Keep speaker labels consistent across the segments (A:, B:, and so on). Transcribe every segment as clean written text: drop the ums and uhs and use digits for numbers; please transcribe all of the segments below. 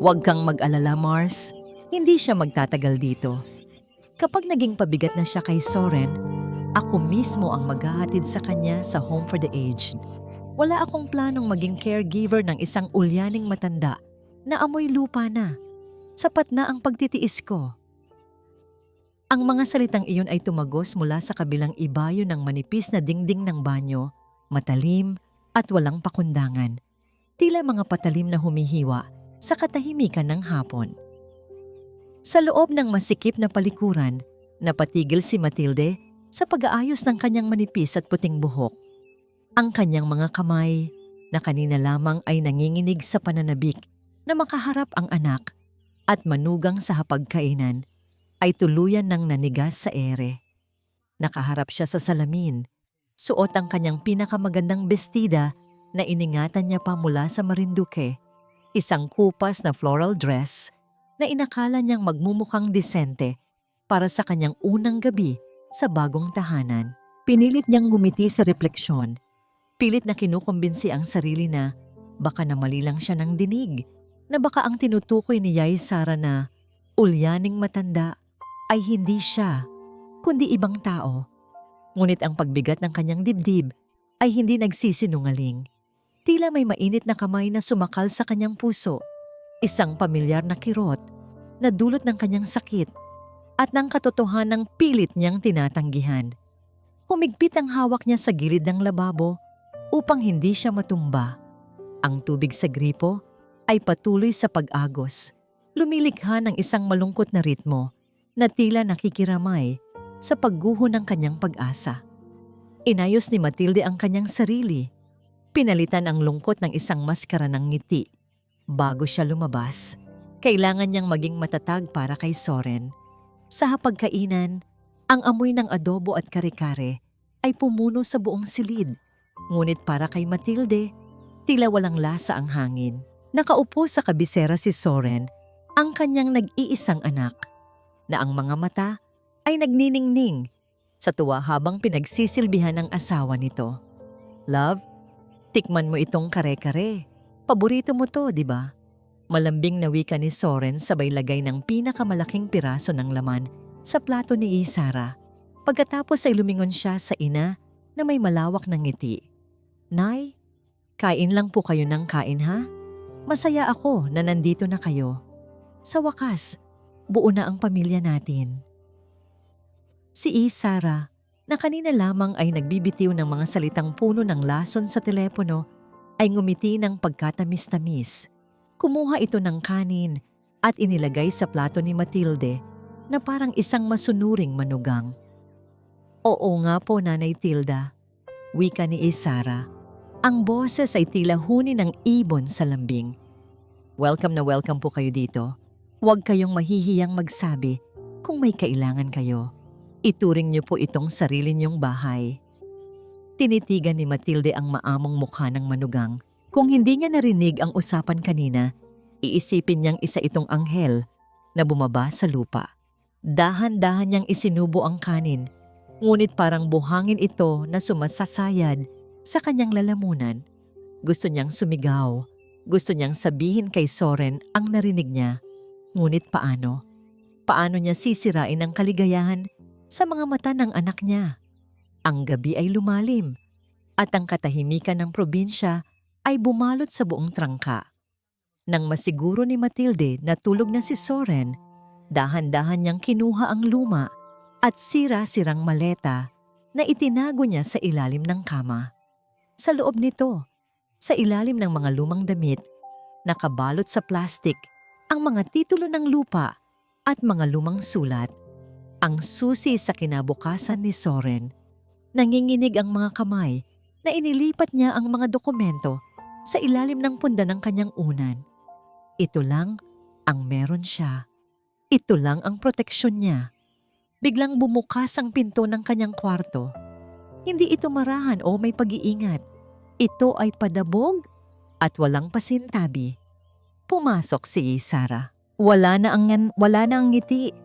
A: Huwag kang mag-alala, Mars. Hindi siya magtatagal dito. Kapag naging pabigat na siya kay Soren, ako mismo ang maghahatid sa kanya sa Home for the Aged. Wala akong planong maging caregiver ng isang ulyaning matanda na amoy lupa na. Sapat na ang pagtitiis ko. Ang mga salitang iyon ay tumagos mula sa kabilang ibayo ng manipis na dingding ng banyo, matalim at walang pakundangan. Tila mga patalim na humihiwa sa katahimikan ng hapon. Sa loob ng masikip na palikuran, napatigil si Matilde sa pag-aayos ng kanyang manipis at puting buhok. Ang kanyang mga kamay, na kanina lamang ay nanginginig sa pananabik na makaharap ang anak at manugang sa hapagkainan, ay tuluyan ng nanigas sa ere. Nakaharap siya sa salamin, suot ang kanyang pinakamagandang bestida na iningatan niya pa mula sa Marinduque, isang kupas na floral dress na inakala niyang magmumukhang disente para sa kanyang unang gabi sa bagong tahanan. Pinilit niyang ngumiti sa refleksyon. Pilit na kinukumbinsi ang sarili na baka namali lang siya ng dinig, na baka ang tinutukoy ni Yay Sara na ulyaning matanda ay hindi siya, kundi ibang tao. Ngunit ang pagbigat ng kanyang dibdib ay hindi nagsisinungaling. Tila may mainit na kamay na sumakal sa kanyang puso, isang pamilyar na kirot na dulot ng kanyang sakit at ng katotohanang pilit niyang tinatanggihan. Humigpit ang hawak niya sa gilid ng lababo upang hindi siya matumba. Ang tubig sa gripo ay patuloy sa pag-agos, lumilikha ng isang malungkot na ritmo na tila nakikiramay sa pagguho ng kanyang pag-asa. Inayos ni Matilde ang kanyang sarili. Pinalitan ang lungkot ng isang maskara ng ngiti. Bago siya lumabas, kailangan niyang maging matatag para kay Soren. Sa hapagkainan, ang amoy ng adobo at kare-kare ay pumuno sa buong silid. Ngunit para kay Matilde, tila walang lasa ang hangin. Nakaupo sa kabisera si Soren, ang kanyang nag-iisang anak, na ang mga mata ay nagniningning sa tuwa habang pinagsisilbihan ng asawa nito. Love, tikman mo itong kare-kare. Paborito mo to, di ba? Malambing na wika ni Soren sabay lagay ng pinakamalaking piraso ng laman sa plato ni Isara. Pagkatapos ay lumingon siya sa ina na may malawak na ngiti. Nay, kain lang po kayo ng kain ha? Masaya ako na nandito na kayo. Sa wakas, buo na ang pamilya natin. Si Isara, na kanina lamang ay nagbibitiw ng mga salitang puno ng lason sa telepono, ay ngumiti ng pagkatamis-tamis. Kumuha ito ng kanin at inilagay sa plato ni Matilde na parang isang masunuring manugang. Oo nga po, Nanay Tilda, wika ni Isara. Ang boses ay tila huni ng ibon sa lambing. Welcome na welcome po kayo dito. Huwag kayong mahihiyang magsabi kung may kailangan kayo. Ituring niyo po itong sarili niyong bahay. Tinitigan ni Matilde ang maamong mukha ng manugang. Kung hindi niya narinig ang usapan kanina, iisipin niyang isa itong anghel na bumaba sa lupa. Dahan-dahan niyang isinubo ang kanin, ngunit parang buhangin ito na sumasasayad sa kanyang lalamunan. Gusto niyang sumigaw. Gusto niyang sabihin kay Soren ang narinig niya. Ngunit paano? Paano niya sisirain ang kaligayahan sa mga mata ng anak niya? Ang gabi ay lumalim at ang katahimikan ng probinsya ay bumalot sa buong trangka. Nang masiguro ni Matilde na tulog na si Soren, dahan-dahan niyang kinuha ang luma at sira-sirang maleta na itinago niya sa ilalim ng kama. Sa loob nito, sa ilalim ng mga lumang damit, nakabalot sa plastik ang mga titulo ng lupa at mga lumang sulat. Ang susi sa kinabukasan ni Soren. Nanginginig ang mga kamay na inilipat niya ang mga dokumento sa ilalim ng punda ng kanyang unan. Ito lang ang meron siya. Ito lang ang proteksyon niya. Biglang bumukas ang pinto ng kanyang kwarto. Hindi ito marahan o may pag-iingat. Ito ay padabog at walang pasintabi. Pumasok si Isara. Wala na ang ngiti.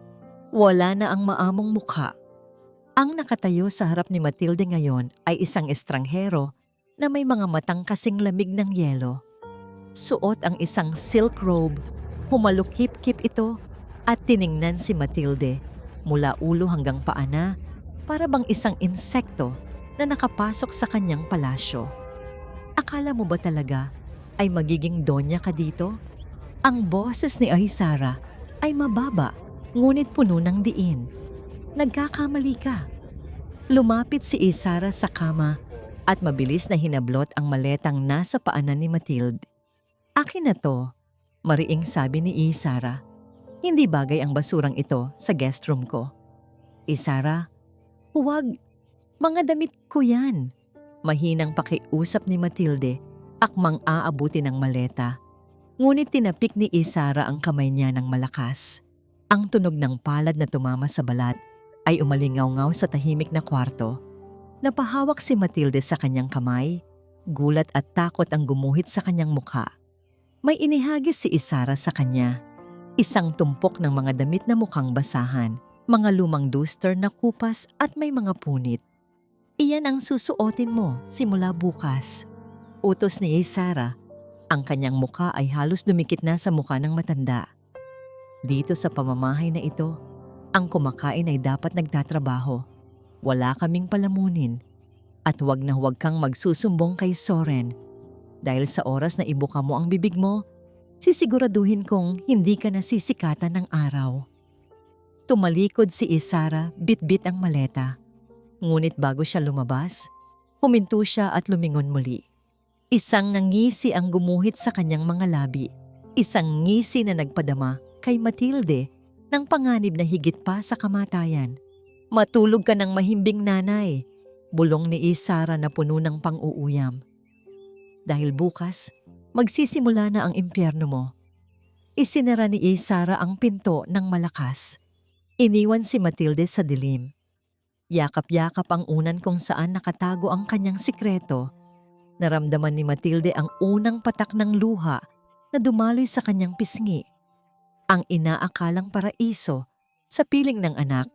A: Wala na ang maamong mukha. Ang nakatayo sa harap ni Matilde ngayon ay isang estranghero na may mga matang kasing lamig ng yelo. Suot ang isang silk robe Humalukip-kip ito at tiningnan si Matilde mula ulo hanggang paa na para bang isang insekto na nakapasok sa kanyang palasyo. Akala mo ba talaga ay magiging donya ka dito? Ang boses ni Ahisara ay mababa ngunit puno ng diin. Nagkakamali ka. Lumapit si Isara sa kama at mabilis na hinablot ang maletang nasa paanan ni Matilde. Akin na to, mariing sabi ni Isara. Hindi bagay ang basurang ito sa guest room ko. Isara, huwag. Mga damit ko yan. Mahinang pakiusap ni Matilde, akmang aabuti ng maleta. Ngunit tinapik ni Isara ang kamay niya ng malakas. Ang tunog ng palad na tumama sa balat ay umalingaw-ngaw sa tahimik na kwarto. Napahawak si Matilde sa kanyang kamay, gulat at takot ang gumuhit sa kanyang mukha. May inihagis si Isara sa kanya. Isang tumpok ng mga damit na mukhang basahan, mga lumang duster na kupas at may mga punit. Iyan ang susuotin mo simula bukas. Utos ni Isara. Ang kanyang mukha ay halos dumikit na sa mukha ng matanda. Dito sa pamamahay na ito, ang kumakain ay dapat nagtatrabaho. Wala kaming palamunin. At huwag na huwag kang magsusumbong kay Soren. Dahil sa oras na ibuka mo ang bibig mo, sisiguraduhin kong hindi ka nasisikatan ng araw. Tumalikod si Isara, bit-bit ang maleta. Ngunit bago siya lumabas, huminto siya at lumingon muli. Isang ngisi ang gumuhit sa kanyang mga labi. Isang ngisi na nagpadama kay Matilde ng panganib na higit pa sa kamatayan. Matulog ka ng mahimbing nanay, bulong ni Isara na puno ng pang-uuyam. Dahil bukas, magsisimula na ang impyerno mo. Isinara ni Isara ang pinto ng malakas. Iniwan si Matilde sa dilim. Yakap-yakap ang unan kung saan nakatago ang kanyang sikreto. Naramdaman ni Matilde ang unang patak ng luha na dumaloy sa kanyang pisngi. Ang inaakalang paraiso sa piling ng anak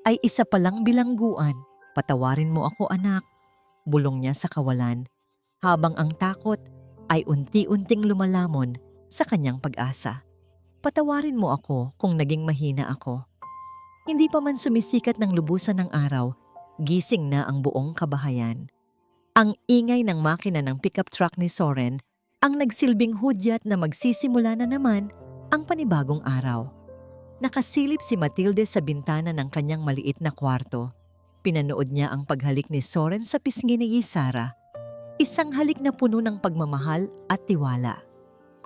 A: ay isa palang bilangguan. Patawarin mo ako, anak, bulong niya sa kawalan, habang ang takot ay unti-unting lumalamon sa kanyang pag-asa. Patawarin mo ako kung naging mahina ako. Hindi pa man sumisikat ng lubusan ng araw, gising na ang buong kabahayan. Ang ingay ng makina ng pickup truck ni Soren ang nagsilbing hudyat na magsisimula na naman ang panibagong araw. Nakasilip si Matilde sa bintana ng kanyang maliit na kwarto. Pinanood niya ang paghalik ni Soren sa pisngi ni Isara. Isang halik na puno ng pagmamahal at tiwala.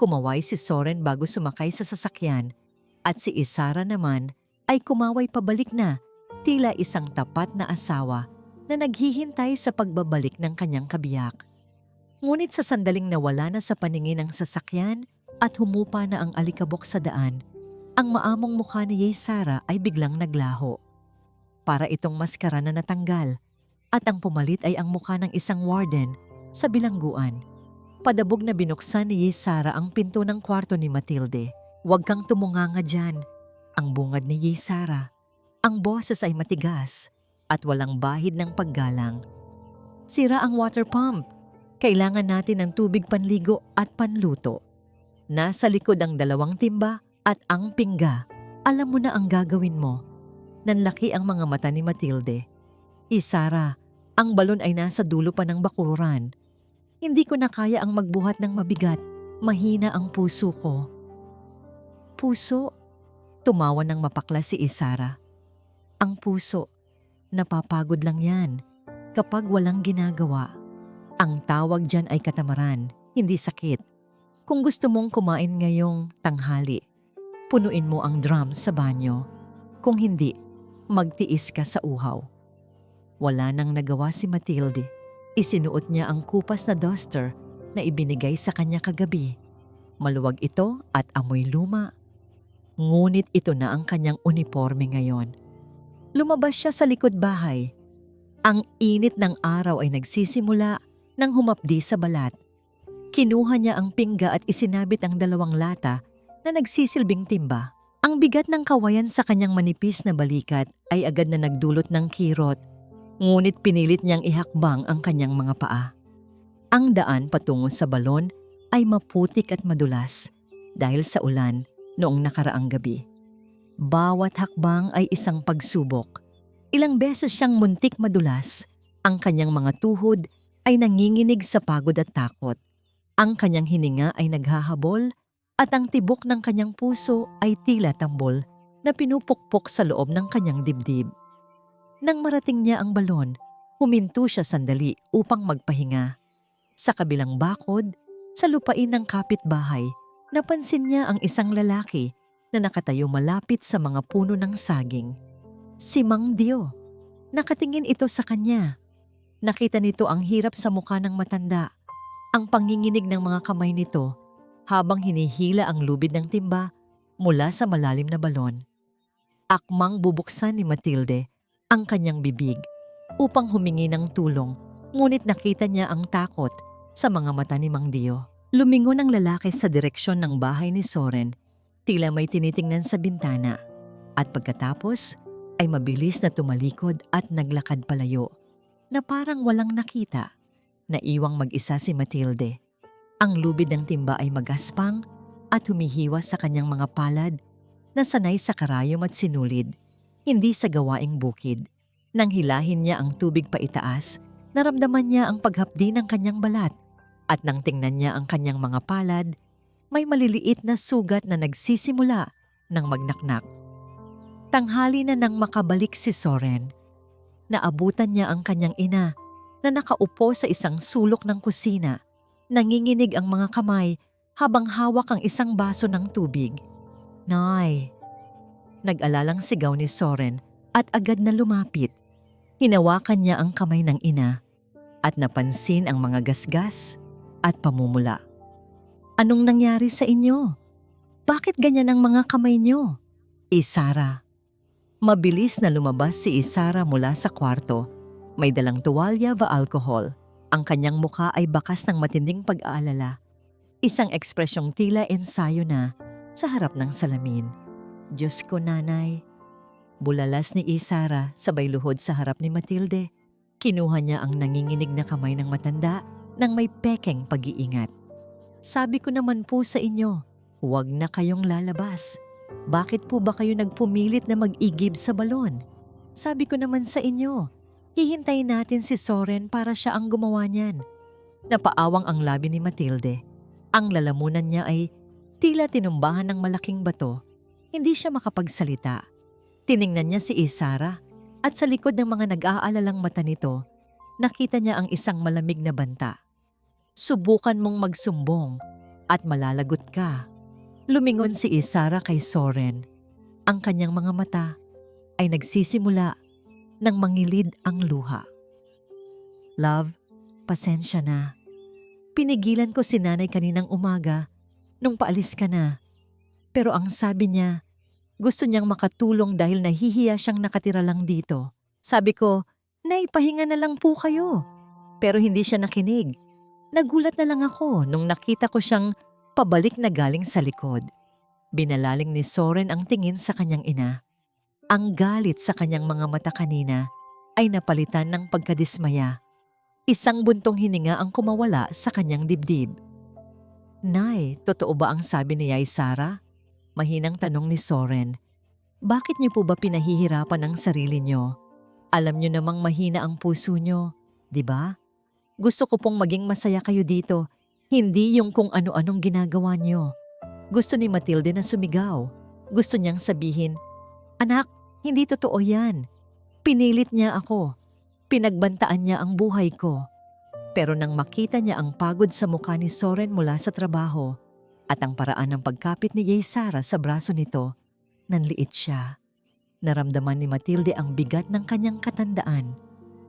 A: Kumaway si Soren bago sumakay sa sasakyan at si Isara naman ay kumaway pabalik na, tila isang tapat na asawa na naghihintay sa pagbabalik ng kanyang kabiyak. Ngunit sa sandaling nawala na sa paningin ang sasakyan at humupa na ang alikabok sa daan, ang maamong mukha ni Isara ay biglang naglaho. Para itong maskara na natanggal at ang pumalit ay ang mukha ng isang warden sa bilangguan. Padabog na binuksan ni Isara ang pinto ng kwarto ni Matilde. Huwag kang tumunganga dyan, ang bungad ni Isara. Ang boses ay matigas at walang bahid ng paggalang. Sira ang water pump. Kailangan natin ng tubig panligo at panluto. Nasa likod ang 2 timba at ang pingga. Alam mo na ang gagawin mo. Nanlaki ang mga mata ni Matilde. Isara, ang balon ay nasa dulo pa ng bakuran. Hindi ko na kaya ang magbuhat ng mabigat. Mahina ang puso ko. Puso? Tumawa ng mapakla si Isara. Ang puso, napapagod lang yan kapag walang ginagawa. Ang tawag dyan ay katamaran, hindi sakit. Kung gusto mong kumain ngayong tanghali, punuin mo ang drums sa banyo. Kung hindi, magtiis ka sa uhaw. Wala nang nagawa si Matilde. Isinuot niya ang kupas na duster na ibinigay sa kanya kagabi. Maluwag ito at amoy luma. Ngunit ito na ang kanyang uniforme ngayon. Lumabas siya sa likod bahay. Ang init ng araw ay nagsisimula nang humapdi sa balat. Kinuha niya ang pingga at isinabit ang 2 lata na nagsisilbing timba. Ang bigat ng kawayan sa kanyang manipis na balikat ay agad na nagdulot ng kirot, ngunit pinilit niyang ihakbang ang kanyang mga paa. Ang daan patungo sa balon ay maputik at madulas dahil sa ulan noong nakaraang gabi. Bawat hakbang ay isang pagsubok. Ilang beses siyang muntik madulas. Ang kanyang mga tuhod ay nanginginig sa pagod at takot. Ang kanyang hininga ay naghahabol at ang tibok ng kanyang puso ay tila tambol na pinupukpok sa loob ng kanyang dibdib. Nang marating niya ang balon, huminto siya sandali upang magpahinga. Sa kabilang bakod, sa lupain ng kapitbahay, napansin niya ang isang lalaki na nakatayo malapit sa mga puno ng saging. Si Mang Dio. Nakatingin ito sa kanya. Nakita nito ang hirap sa mukha ng matanda, ang panginginig ng mga kamay nito habang hinihila ang lubid ng timba mula sa malalim na balon. Akmang bubuksan ni Matilde ang kanyang bibig upang humingi ng tulong, ngunit nakita niya ang takot sa mga mata ni Mang Dio. Lumingon ang lalaki sa direksyon ng bahay ni Soren, tila may tinitingnan sa bintana, at pagkatapos ay mabilis na tumalikod at naglakad palayo na parang walang nakita. Naiwang mag-isa si Matilde. Ang lubid ng timba ay magaspang at humihiwas sa kanyang mga palad na sanay sa karayom at sinulid, hindi sa gawaing bukid. Nang hilahin niya ang tubig paitaas, naramdaman niya ang paghapdi ng kanyang balat at nang tingnan niya ang kanyang mga palad, may maliliit na sugat na nagsisimula ng magnaknak. Tanghali na nang makabalik si Soren. Naabutan niya ang kanyang ina na nakaupo sa isang sulok ng kusina. Nanginginig ang mga kamay habang hawak ang isang baso ng tubig. "Nay!" Nag-alalang sigaw ni Soren at agad na lumapit. Hinawakan niya ang kamay ng ina at napansin ang mga gasgas at pamumula. "Anong nangyari sa inyo? Bakit ganyan ang mga kamay niyo?" Isara. Mabilis na lumabas si Isara mula sa kwarto. May dalang tuwalya va alcohol. Ang kanyang mukha ay bakas ng matinding pag-aalala. Isang ekspresyong tila ensayo na sa harap ng salamin. "Diyos ko, nanay." Bulalas ni Isara sabay luhod sa harap ni Matilde. Kinuha niya ang nanginginig na kamay ng matanda nang may pekeng pag-iingat. "Sabi ko naman po sa inyo, huwag na kayong lalabas. Bakit po ba kayo nagpumilit na mag-igib sa balon? Sabi ko naman sa inyo, hihintayin natin si Soren para siya ang gumawa niyan." Napaawang ang labi ni Matilde. Ang lalamunan niya ay tila tinumbahan ng malaking bato. Hindi siya makapagsalita. Tiningnan niya si Isara at sa likod ng mga nag-aalalang mata nito, nakita niya ang isang malamig na banta. "Subukan mong magsumbong at malalagot ka." Lumingon si Isara kay Soren. Ang kanyang mga mata ay nagsisimula nang mangilid ang luha. "Love, pasensya na. Pinigilan ko si nanay kaninang umaga nung paalis ka na. Pero ang sabi niya, gusto niyang makatulong dahil nahihiya siyang nakatira lang dito. Sabi ko, Nay, pahinga na lang po kayo." Pero hindi siya nakinig. Nagulat na lang ako nung nakita ko siyang pabalik na galing sa likod. Binalaling ni Soren ang tingin sa kanyang ina. Ang galit sa kanyang mga mata kanina ay napalitan ng pagkadismaya. Isang buntong hininga ang kumawala sa kanyang dibdib. "Nay, totoo ba ang sabi ni Yay Sara?" Mahinang tanong ni Soren. "Bakit niyo po ba pinahihirapan ang sarili niyo? Alam niyo namang mahina ang puso niyo, di ba? Gusto ko pong maging masaya kayo dito. Hindi yung kung ano-anong ginagawa niyo." Gusto ni Matilde na sumigaw. Gusto niyang sabihin, "Anak, hindi totoo yan. Pinilit niya ako. Pinagbantaan niya ang buhay ko." Pero nang makita niya ang pagod sa mukha ni Soren mula sa trabaho at ang paraan ng pagkapit ni Yay Sara sa braso nito, nanliit siya. Naramdaman ni Matilde ang bigat ng kanyang katandaan.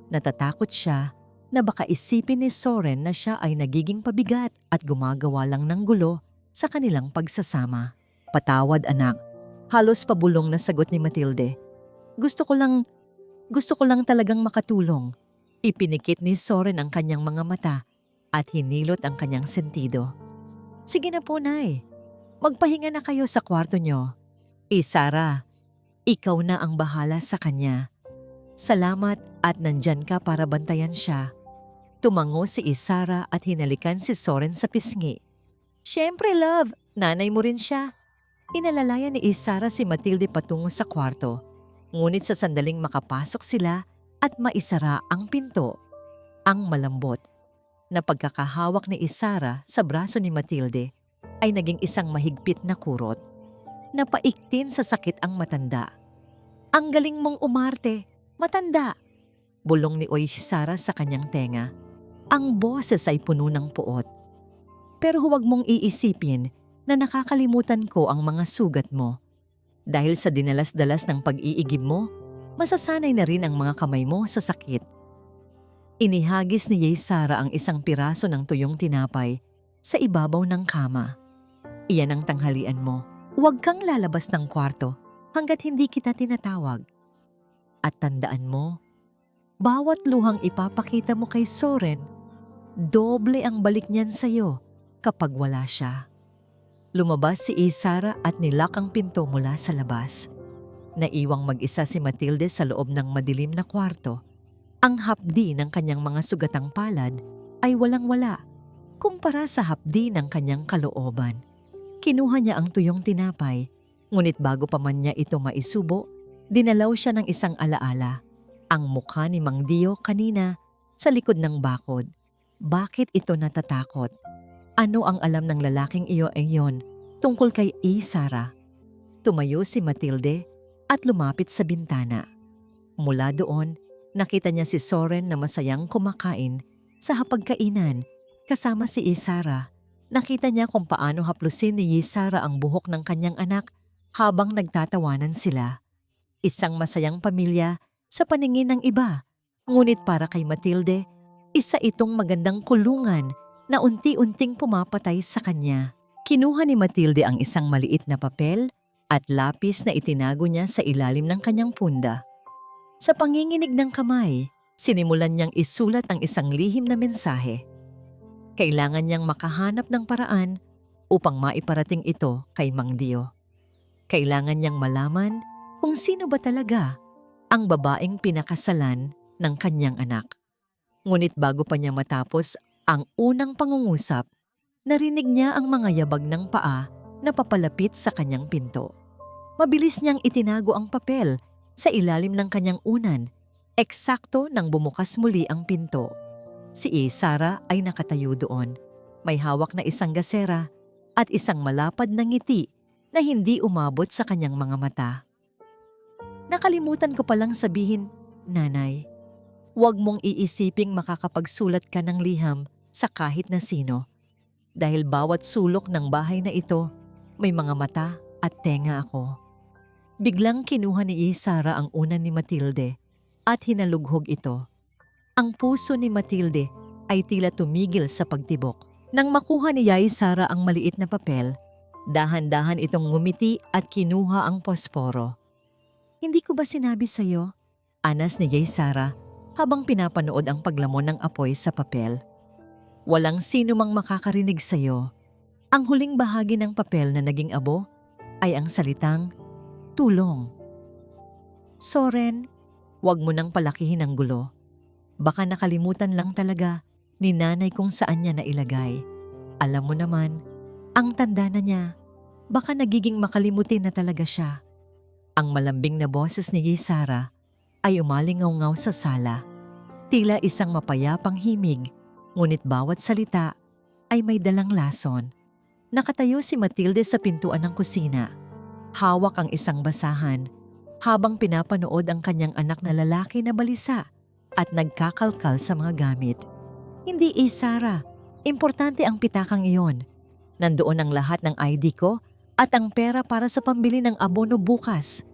A: Natatakot siya na baka isipin ni Soren na siya ay nagiging pabigat at gumagawa lang ng gulo sa kanilang pagsasama. "Patawad, anak." Halos pabulong na sagot ni Matilde. Gusto ko lang talagang makatulong." Ipinikit ni Soren ang kanyang mga mata at hinilot ang kanyang sentido. "Sige na po, Nay. Magpahinga na kayo sa kwarto niyo. Sara, ikaw na ang bahala sa kanya. Salamat at nandyan ka para bantayan siya." Tumango si Isara at hinalikan si Soren sa pisngi. "Siyempre, love. Nanay mo rin siya." Inalalayan ni Isara si Matilde patungo sa kwarto, ngunit sa sandaling makapasok sila at maisara ang pinto, ang malambot na pagkakahawak ni Isara sa braso ni Matilde ay naging isang mahigpit na kurot. Napaiktin sa sakit ang matanda. "Ang galing mong umarte, matanda!" bulong ni Isara sa kanyang tenga. Ang boses ay puno ng puot. "Pero huwag mong iisipin na nakakalimutan ko ang mga sugat mo. Dahil sa dinalas-dalas ng pag-iigib mo, masasanay na rin ang mga kamay mo sa sakit." Inihagis ni Sara ang isang piraso ng tuyong tinapay sa ibabaw ng kama. "Iyan ang tanghalian mo. Huwag kang lalabas ng kwarto hanggat hindi kita tinatawag. At tandaan mo, bawat luhang ipapakita mo kay Soren, doble ang balik niyan sa'yo kapag wala siya." Lumabas si Isara at nilak ang pinto mula sa labas. Naiwang mag-isa si Matilde sa loob ng madilim na kwarto. Ang hapdi ng kanyang mga sugatang palad ay walang-wala kumpara sa hapdi ng kanyang kalooban. Kinuha niya ang tuyong tinapay, ngunit bago pa man niya ito maisubo, dinalaw siya ng isang alaala. Ang mukha ni Mang Dio kanina sa likod ng bakod. Bakit ito natatakot? Ano ang alam ng lalaking iyon tungkol kay Isara? Tumayo si Matilde at lumapit sa bintana. Mula doon, nakita niya si Soren na masayang kumakain sa hapagkainan kasama si Isara. Nakita niya kung paano haplusin ni Isara ang buhok ng kanyang anak habang nagtatawanan sila. Isang masayang pamilya sa paningin ng iba. Ngunit para kay Matilde, isa itong magandang kulungan na unti-unting pumapatay sa kanya. Kinuha ni Matilde ang isang maliit na papel at lapis na itinago niya sa ilalim ng kanyang punda. Sa panginginig ng kamay, sinimulan niyang isulat ang isang lihim na mensahe. Kailangan niyang makahanap ng paraan upang maiparating ito kay Mang Dio. Kailangan niyang malaman kung sino ba talaga ang babaeng pinakasalan ng kanyang anak. Ngunit bago pa niya matapos ang unang pangungusap, narinig niya ang mga yabag ng paa na papalapit sa kanyang pinto. Mabilis niyang itinago ang papel sa ilalim ng kanyang unan, eksakto nang bumukas muli ang pinto. Si Isara ay nakatayo doon. May hawak na isang gasera at isang malapad na ngiti na hindi umabot sa kanyang mga mata. "Nakalimutan ko palang sabihin, Nanay, huwag mong iisiping makakapagsulat ka ng liham sa kahit na sino. Dahil bawat sulok ng bahay na ito, may mga mata at tenga ako." Biglang kinuha ni Isara ang unan ni Matilde at hinalughog ito. Ang puso ni Matilde ay tila tumigil sa pagtibok. Nang makuha ni Isara ang maliit na papel, dahan-dahan itong ngumiti at kinuha ang posporo. "Hindi ko ba sinabi sa'yo?" anas ni Isara habang pinapanood ang paglamon ng apoy sa papel. "Walang sino mang makakarinig sa'yo." Ang huling bahagi ng papel na naging abo ay ang salitang tulong. "Soren, huwag mo nang palakihin ang gulo. Baka nakalimutan lang talaga ni Nanay kung saan niya nailagay. Alam mo naman, ang tanda na niya, baka nagiging makalimutin na talaga siya." Ang malambing na boses ni Isara ay umalingaw-ngaw sa sala. Tila isang mapayapang himig, ngunit bawat salita ay may dalang lason. Nakatayo si Matilde sa pintuan ng kusina. Hawak ang isang basahan habang pinapanood ang kanyang anak na lalaki na balisa at nagkakalkal sa mga gamit. "Hindi, Isara. Importante ang pitakang iyon. Nandoon ang lahat ng ID ko at ang pera para sa pambili ng abono bukas."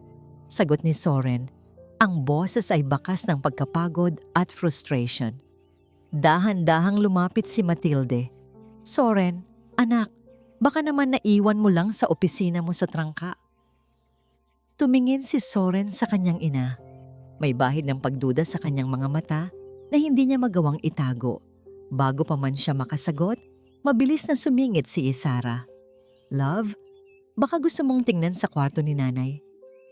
A: Sagot ni Soren. Ang boses ay bakas ng pagkapagod at frustration. Dahan-dahang lumapit si Matilde. "Soren, anak, baka naman naiwan mo lang sa opisina mo sa trangka." Tumingin si Soren sa kanyang ina. May bahid ng pagduda sa kanyang mga mata na hindi niya magawang itago. Bago pa man siya makasagot, mabilis na sumingit si Isara. "Love, baka gusto mong tingnan sa kwarto ni Nanay.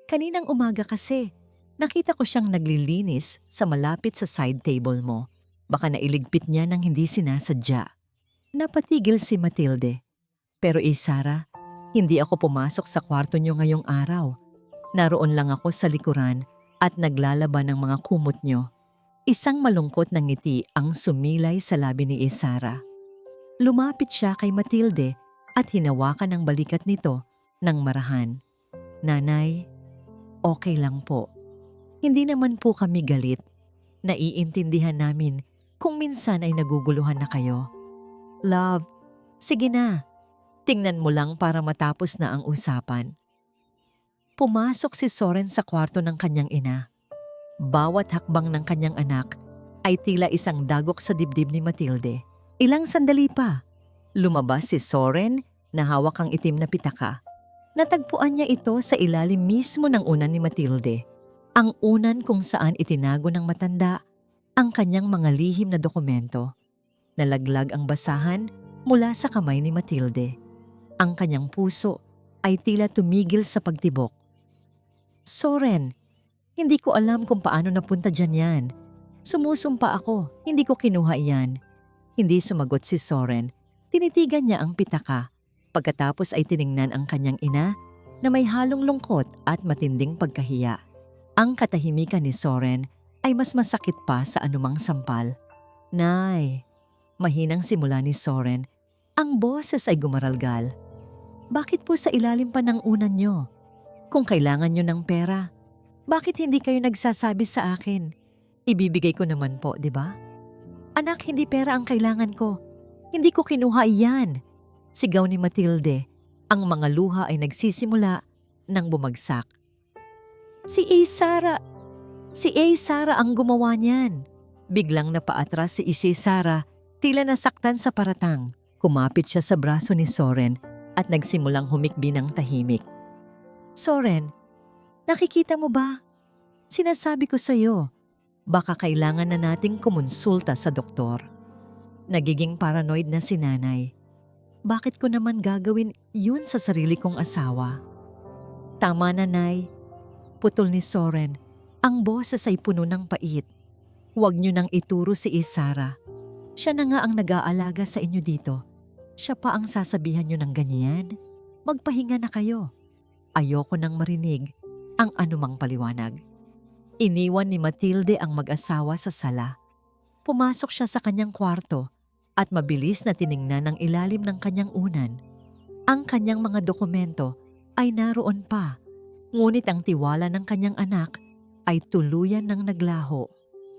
A: Kaninang umaga kasi, nakita ko siyang naglilinis sa malapit sa side table mo. Baka nailigpit niya nang hindi sinasadya." Napatigil si Matilde. "Pero Isara, Hindi ako pumasok sa kwarto niyo ngayong araw. Naroon lang ako sa likuran at naglalaban ng mga kumot niyo. Isang malungkot na ngiti ang sumilay sa labi ni Isara. Lumapit siya kay Matilde at hinawakan ang balikat nito ng marahan. Nanay, okay lang po. Hindi naman po kami galit. Naiintindihan namin kung minsan ay naguguluhan na kayo. Love, sige na. Tingnan mo lang para matapos na ang usapan. Pumasok si Soren sa kwarto ng kanyang ina. Bawat hakbang ng kanyang anak ay tila isang dagok sa dibdib ni Matilde. Ilang sandali pa, lumabas si Soren na hawak ang itim na pitaka. Natagpuan niya ito sa ilalim mismo ng unan ni Matilde. Ang unan kung saan itinago ng matanda ang kanyang mga lihim na dokumento. Nalaglag ang basahan mula sa kamay ni Matilde. Ang kanyang puso ay tila tumigil sa pagtibok. Soren, hindi ko alam kung paano napunta dyan yan. Sumusumpa ako, hindi ko kinuha iyan. Hindi sumagot si Soren. Tinitigan niya ang pitaka. Pagkatapos ay tiningnan ang kanyang ina na may halong lungkot at matinding pagkahiya. Ang katahimikan ni Soren ay mas masakit pa sa anumang sampal. Nay, mahinang simula ni Soren, ang boses ay gumaralgal. Bakit po sa ilalim pa ng unan nyo? Kung kailangan nyo ng pera, bakit hindi kayo nagsasabi sa akin? Ibibigay ko naman po, di ba? Anak, hindi pera ang kailangan ko. Hindi ko kinuha iyan. Sigaw ni Matilde. Ang mga luha ay nagsisimula nang bumagsak. Si Sara ang gumawa niyan. Biglang napaatras si Sara, tila nasaktan sa paratang. Kumapit siya sa braso ni Soren at nagsimulang humikbi ng tahimik. Soren, nakikita mo ba? Sinasabi ko sa'yo, baka kailangan na nating kumonsulta sa doktor. Nagiging paranoid na si nanay. Bakit ko naman gagawin yun sa sarili kong asawa? Tama na, Nay. Putol ni Soren. Ang boses ay puno ng pait. Huwag niyo nang ituro si Isara. Siya na nga ang nag-aalaga sa inyo dito. Siya pa ang sasabihan niyo ng ganyan. Magpahinga na kayo. Ayoko nang marinig ang anumang paliwanag. Iniwan ni Matilde ang mag-asawa sa sala. Pumasok siya sa kanyang kwarto at mabilis na tiningnan ang ilalim ng kanyang unan. Ang kanyang mga dokumento ay naroon pa, ngunit ang tiwala ng kanyang anak ay tuluyan ng naglaho.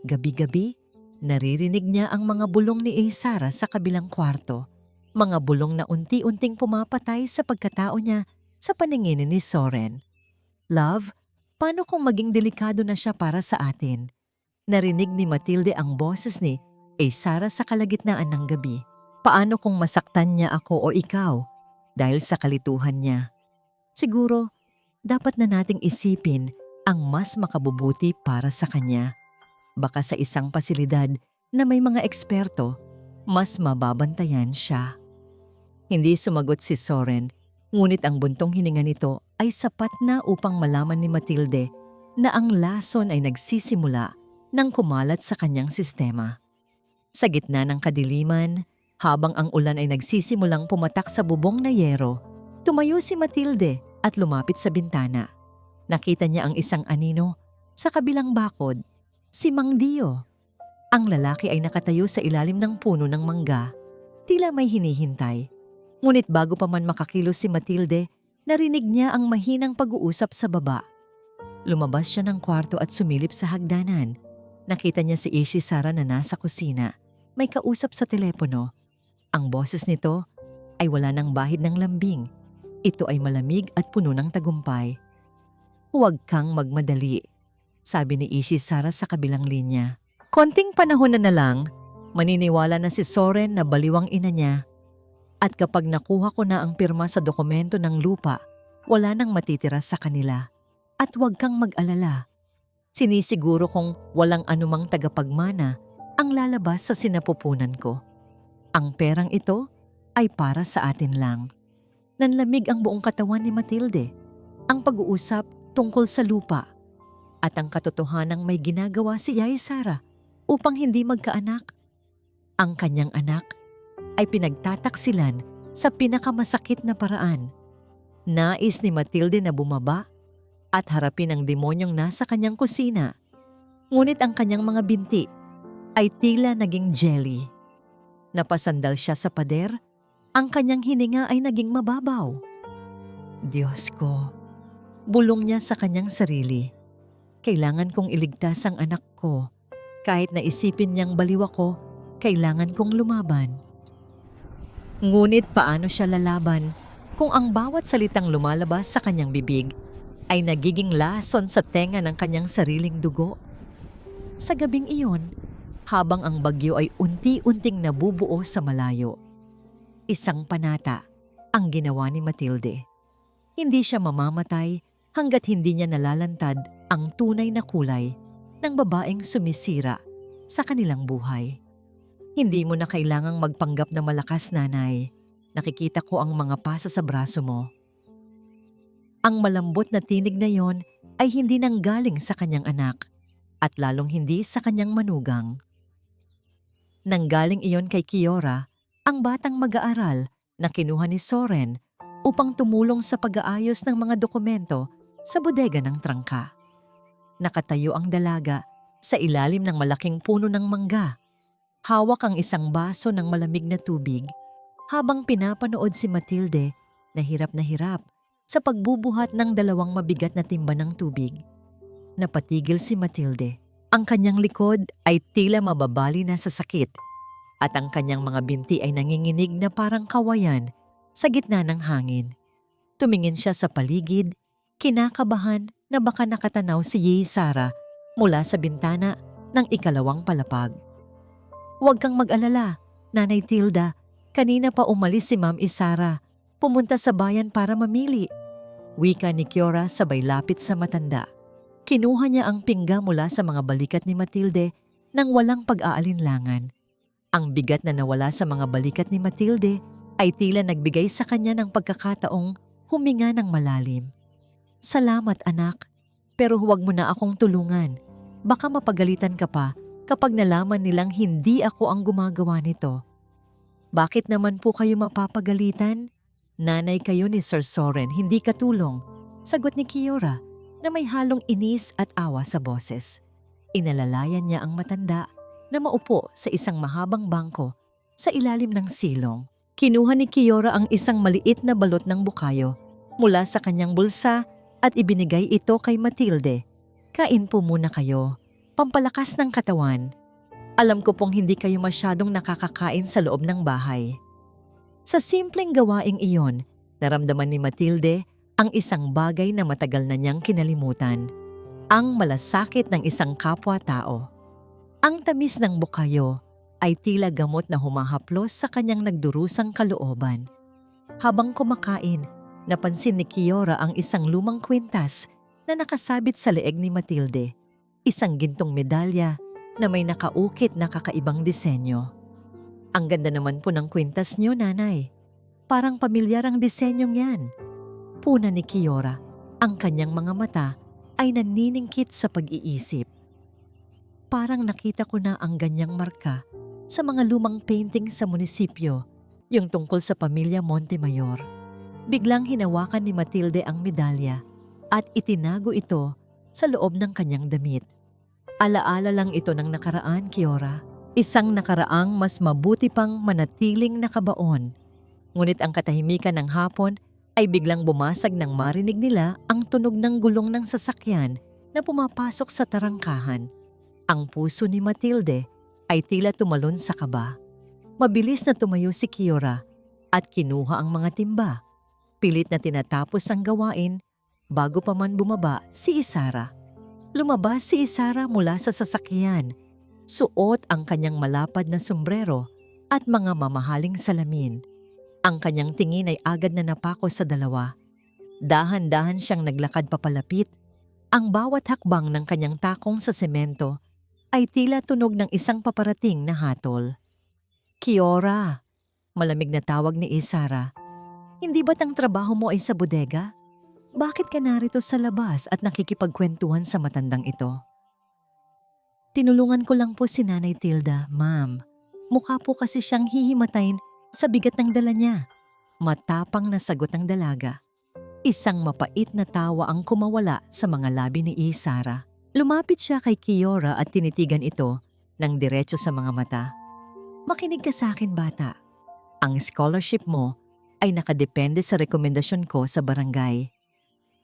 A: Gabi-gabi, naririnig niya ang mga bulong ni Isara sa kabilang kwarto. Mga bulong na unti-unting pumapatay sa pagkatao niya sa paningin ni Soren. Love, paano kung maging delikado na siya para sa atin? Narinig ni Matilde ang boses ni Isara sa kalagitnaan ng gabi. Paano kung masaktan niya ako o ikaw dahil sa kalituhan niya? Siguro, dapat na nating isipin ang mas makabubuti para sa kanya. Baka sa isang pasilidad na may mga eksperto, mas mababantayan siya. Hindi sumagot si Soren, ngunit ang buntong hininga nito ay sapat na upang malaman ni Matilde na ang lason ay nagsisimula nang kumalat sa kanyang sistema. Sa gitna ng kadiliman, habang ang ulan ay nagsisimulang pumatak sa bubong na yero, tumayo si Matilde at lumapit sa bintana. Nakita niya ang isang anino sa kabilang bakod, si Mang Dio. Ang lalaki ay nakatayo sa ilalim ng puno ng mangga, tila may hinihintay. Ngunit bago pa man makakilos si Matilde, narinig niya ang mahinang pag-uusap sa baba. Lumabas siya ng kwarto at sumilip sa hagdanan. Nakita niya si Sara na nasa kusina. May kausap sa telepono. Ang boses nito ay wala ng bahid ng lambing. Ito ay malamig at puno ng tagumpay. Huwag kang magmadali, sabi ni Sara sa kabilang linya. Konting panahon na lang, maniniwala na si Soren na baliwang ina niya. At kapag nakuha ko na ang pirma sa dokumento ng lupa, wala nang matitira sa kanila. At huwag kang mag-alala. Sinisiguro kong walang anumang tagapagmana ang lalabas sa sinapupunan ko. Ang perang ito ay para sa atin lang. Nanlamig ang buong katawan ni Matilde. Ang pag-uusap tungkol sa lupa at ang katotohanang may ginagawa si Sara upang hindi magkaanak. Ang kanyang anak ay pinagtataksilan sa pinakamasakit na paraan. Nais ni Matilde na bumaba at harapin ang demonyong nasa kanyang kusina. Ngunit ang kanyang mga binti ay tila naging jelly. Napasandal siya sa pader, ang kanyang hininga ay naging mababaw. Diyos ko, bulong niya sa kanyang sarili. Kailangan kong iligtas ang anak ko. Kahit na isipin niyang baliw ako, kailangan kong lumaban. Ngunit paano siya lalaban kung ang bawat salitang lumalabas sa kanyang bibig ay nagiging lason sa tenga ng kanyang sariling dugo? Sa gabing iyon, habang ang bagyo ay unti-unting nabubuo sa malayo, isang panata ang ginawa ni Matilde. Hindi siya mamamatay hanggat hindi niya nalalantad ang tunay na kulay ng babaeng sumisira sa kanilang buhay. Hindi mo na kailangang magpanggap na malakas, nanay. Nakikita ko ang mga pasa sa braso mo. Ang malambot na tinig na yon ay hindi nanggaling sa kanyang anak at lalong hindi sa kanyang manugang. Nanggaling iyon kay Kiora, ang batang mag-aaral na kinuha ni Soren upang tumulong sa pag-aayos ng mga dokumento sa bodega ng trangka. Nakatayo ang dalaga sa ilalim ng malaking puno ng mangga. Hawak ang isang baso ng malamig na tubig habang pinapanood si Matilde na hirap sa pagbubuhat ng 2 mabigat na timba ng tubig. Napatigil si Matilde. Ang kanyang likod ay tila mababali na sa sakit at ang kanyang mga binti ay nanginginig na parang kawayan sa gitna ng hangin. Tumingin siya sa paligid, kinakabahan na baka nakatanaw si Sara mula sa bintana ng 2nd palapag. Huwag kang mag-alala, Nanay Tilda. Kanina pa umalis si Ma'am Isara. Pumunta sa bayan para mamili. Wika ni Kiora sabay lapit sa matanda. Kinuha niya ang pingga mula sa mga balikat ni Matilde nang walang pag-aalinlangan. Ang bigat na nawala sa mga balikat ni Matilde ay tila nagbigay sa kanya ng pagkakataong huminga ng malalim. Salamat anak, pero huwag mo na akong tulungan. Baka mapagalitan ka pa kapag nalaman nilang hindi ako ang gumagawa nito. Bakit naman po kayo mapapagalitan? Nanay kayo ni Sir Soren, hindi katulong, sagot ni Kiora na may halong inis at awa sa boses. Inalalayan niya ang matanda na maupo sa isang mahabang bangko sa ilalim ng silong. Kinuha ni Kiora ang isang maliit na balot ng bukayo mula sa kanyang bulsa at ibinigay ito kay Matilde. Kain po muna kayo, pampalakas ng katawan. Alam ko pong hindi kayo masyadong nakakakain sa loob ng bahay. Sa simpleng gawaing iyon, naramdaman ni Matilde ang isang bagay na matagal na niyang kinalimutan, ang malasakit ng isang kapwa-tao. Ang tamis ng bukayo ay tila gamot na humahaplos sa kanyang nagdurusang kalooban. Habang kumakain, napansin ni Kiora ang isang lumang kwintas na nakasabit sa leeg ni Matilde, isang gintong medalya na may nakaukit na kakaibang disenyo. Ang ganda naman po ng kwintas niyo, nanay. Parang pamilyar ang disenyong yan. Puna ni Kiora, ang kanyang mga mata ay naniningkit sa pag-iisip. Parang nakita ko na ang ganyang marka sa mga lumang painting sa munisipyo, yung tungkol sa pamilya Montemayor. Biglang hinawakan ni Matilde ang medalya at itinago ito sa loob ng kanyang damit. Alaala lang ito ng nakaraan, Kiora. Isang nakaraang mas mabuti pang manatiling nakabaon. Ngunit ang katahimikan ng hapon ay biglang bumasag nang marinig nila ang tunog ng gulong ng sasakyan na pumapasok sa tarangkahan. Ang puso ni Matilde ay tila tumalon sa kaba. Mabilis na tumayo si Kiora at kinuha ang mga timba. Pilit na tinatapos ang gawain bago pa man bumaba si Isara. Lumabas si Isara mula sa sasakyan. Suot ang kanyang malapad na sombrero at mga mamahaling salamin. Ang kanyang tingin ay agad na napako sa dalawa. Dahan-dahan siyang naglakad papalapit. Ang bawat hakbang ng kanyang takong sa semento ay tila tunog ng isang paparating na hatol. Kiora, malamig na tawag ni Isara. Hindi ba't ang trabaho mo ay sa bodega? Bakit ka narito sa labas at nakikipagkwentuhan sa matandang ito? Tinulungan ko lang po si Nanay Tilda, ma'am. Mukha po kasi siyang hihimatayin sa bigat ng dala niya. Matapang na sagot ng dalaga. Isang mapait na tawa ang kumawala sa mga labi ni Isara. Lumapit siya kay Kiora at tinitigan ito ng diretso sa mga mata. Makinig ka sa akin, bata. Ang scholarship mo ay nakadepende sa rekomendasyon ko sa barangay.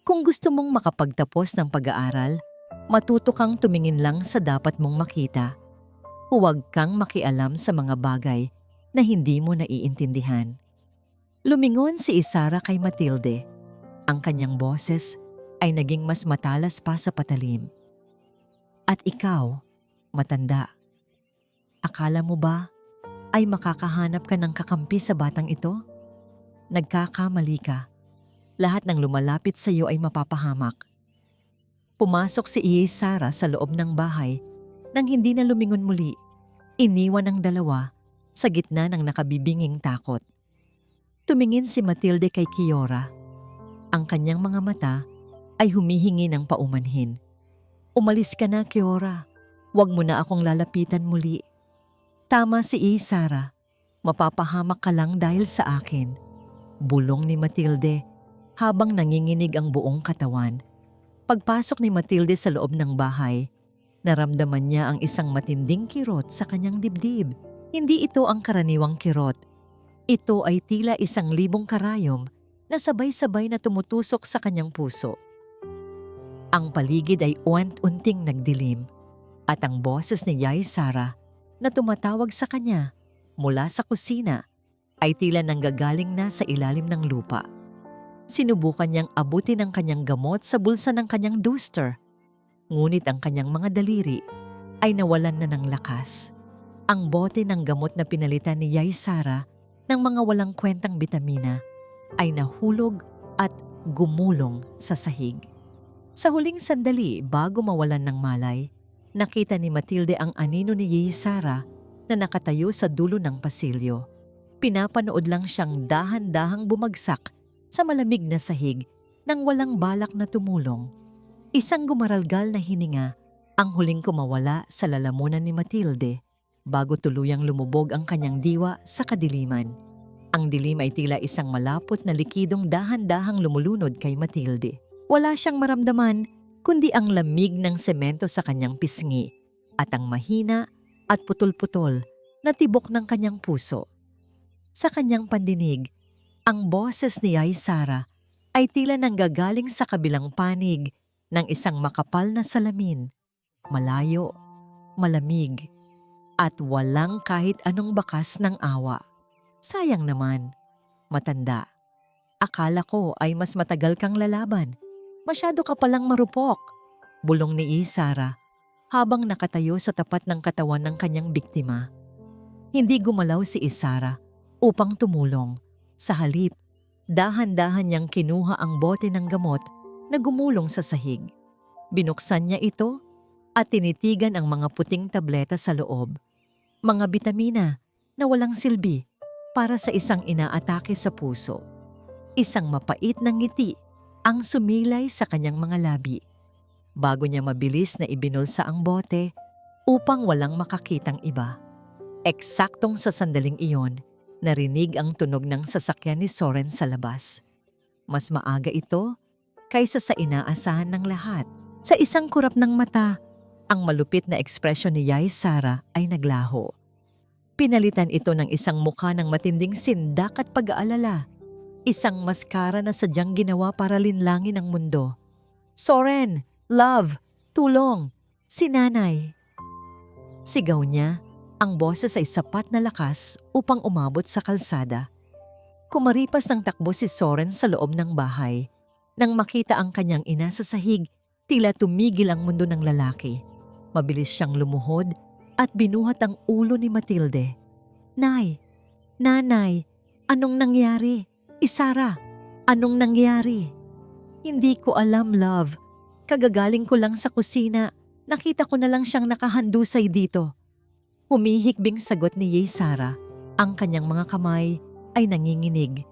A: Kung gusto mong makapagtapos ng pag-aaral, matuto kang tumingin lang sa dapat mong makita. Huwag kang makialam sa mga bagay na hindi mo naiintindihan. Lumingon si Isara kay Matilde. Ang kanyang boses ay naging mas matalas pa sa patalim. At ikaw, matanda, akala mo ba ay makakahanap ka ng kakampi sa batang ito? Nagkakamali ka. Lahat ng lumalapit sa iyo ay mapapahamak. Pumasok si Isara sa loob ng bahay nang hindi na lumingon muli. Iniwan ang dalawa sa gitna ng nakabibinging takot. Tumingin si Matilde kay Kiora. Ang kanyang mga mata ay humihingi ng paumanhin. Umalis ka na, Kiora. Huwag mo na akong lalapitan muli. Tama si Isara. Mapapahamak ka lang dahil sa akin. Bulong ni Matilde habang nanginginig ang buong katawan. Pagpasok ni Matilde sa loob ng bahay, naramdaman niya ang isang matinding kirot sa kanyang dibdib. Hindi ito ang karaniwang kirot. Ito ay tila 1,000 karayom na sabay-sabay na tumutusok sa kanyang puso. Ang paligid ay unti-unting nagdilim at ang boses ni Isara na tumatawag sa kanya mula sa kusina ay tila nanggagaling na sa ilalim ng lupa. Sinubukan niyang abutin ang kanyang gamot sa bulsa ng kanyang duster, ngunit ang kanyang mga daliri ay nawalan na ng lakas. Ang bote ng gamot na pinalitan ni Isara ng mga walang kwentang bitamina ay nahulog at gumulong sa sahig. Sa huling sandali bago mawalan ng malay, nakita ni Matilde ang anino ni Isara na nakatayo sa dulo ng pasilyo. Pinapanood lang siyang dahan-dahang bumagsak sa malamig na sahig nang walang balak na tumulong. Isang gumaralgal na hininga ang huling kumawala sa lalamunan ni Matilde bago tuluyang lumubog ang kanyang diwa sa kadiliman. Ang dilim ay tila isang malapot na likidong dahan-dahang lumulunod kay Matilde. Wala siyang maramdaman kundi ang lamig ng semento sa kanyang pisngi at ang mahina at putol-putol na tibok ng kanyang puso. Sa kanyang pandinig, ang boses ni Isara ay tila nanggagaling sa kabilang panig ng isang makapal na salamin, malayo, malamig, at walang kahit anong bakas ng awa. Sayang naman, matanda. Akala ko ay mas matagal kang lalaban. Masyado ka palang marupok, bulong ni Isara habang nakatayo sa tapat ng katawan ng kanyang biktima. Hindi gumalaw si Isara upang tumulong. Sa halip, dahan-dahan niyang kinuha ang bote ng gamot na gumulong sa sahig. Binuksan niya ito at tinitigan ang mga puting tableta sa loob. Mga bitamina na walang silbi para sa isang inaatake sa puso. Isang mapait na ngiti ang sumilay sa kanyang mga labi. Bago niya mabilis na ibinulsa ang bote upang walang makakitang iba. Eksaktong sa sandaling iyon, narinig ang tunog ng sasakyan ni Soren sa labas. Mas maaga ito kaysa sa inaasahan ng lahat. Sa isang kurap ng mata, ang malupit na ekspresyon ni Isara ay naglaho. Pinalitan ito ng isang mukha ng matinding sindak at pag-aalala. Isang maskara na sadyang ginawa para linlangin ang mundo. Soren! Love! Tulong! Si nanay! Sigaw niya, ang boses ay sapat na lakas upang umabot sa kalsada. Kumaripas ng takbo si Soren sa loob ng bahay. Nang makita ang kanyang ina sa sahig, tila tumigil ang mundo ng lalaki. Mabilis siyang lumuhod at binuhat ang ulo ni Matilde. Nay! Nanay! Anong nangyari? Isara! Anong nangyari? Hindi ko alam, love. Kagagaling ko lang sa kusina. Nakita ko na lang siyang nakahandusay dito. Humihikbing sagot ni Isara. Ang kanyang mga kamay ay nanginginig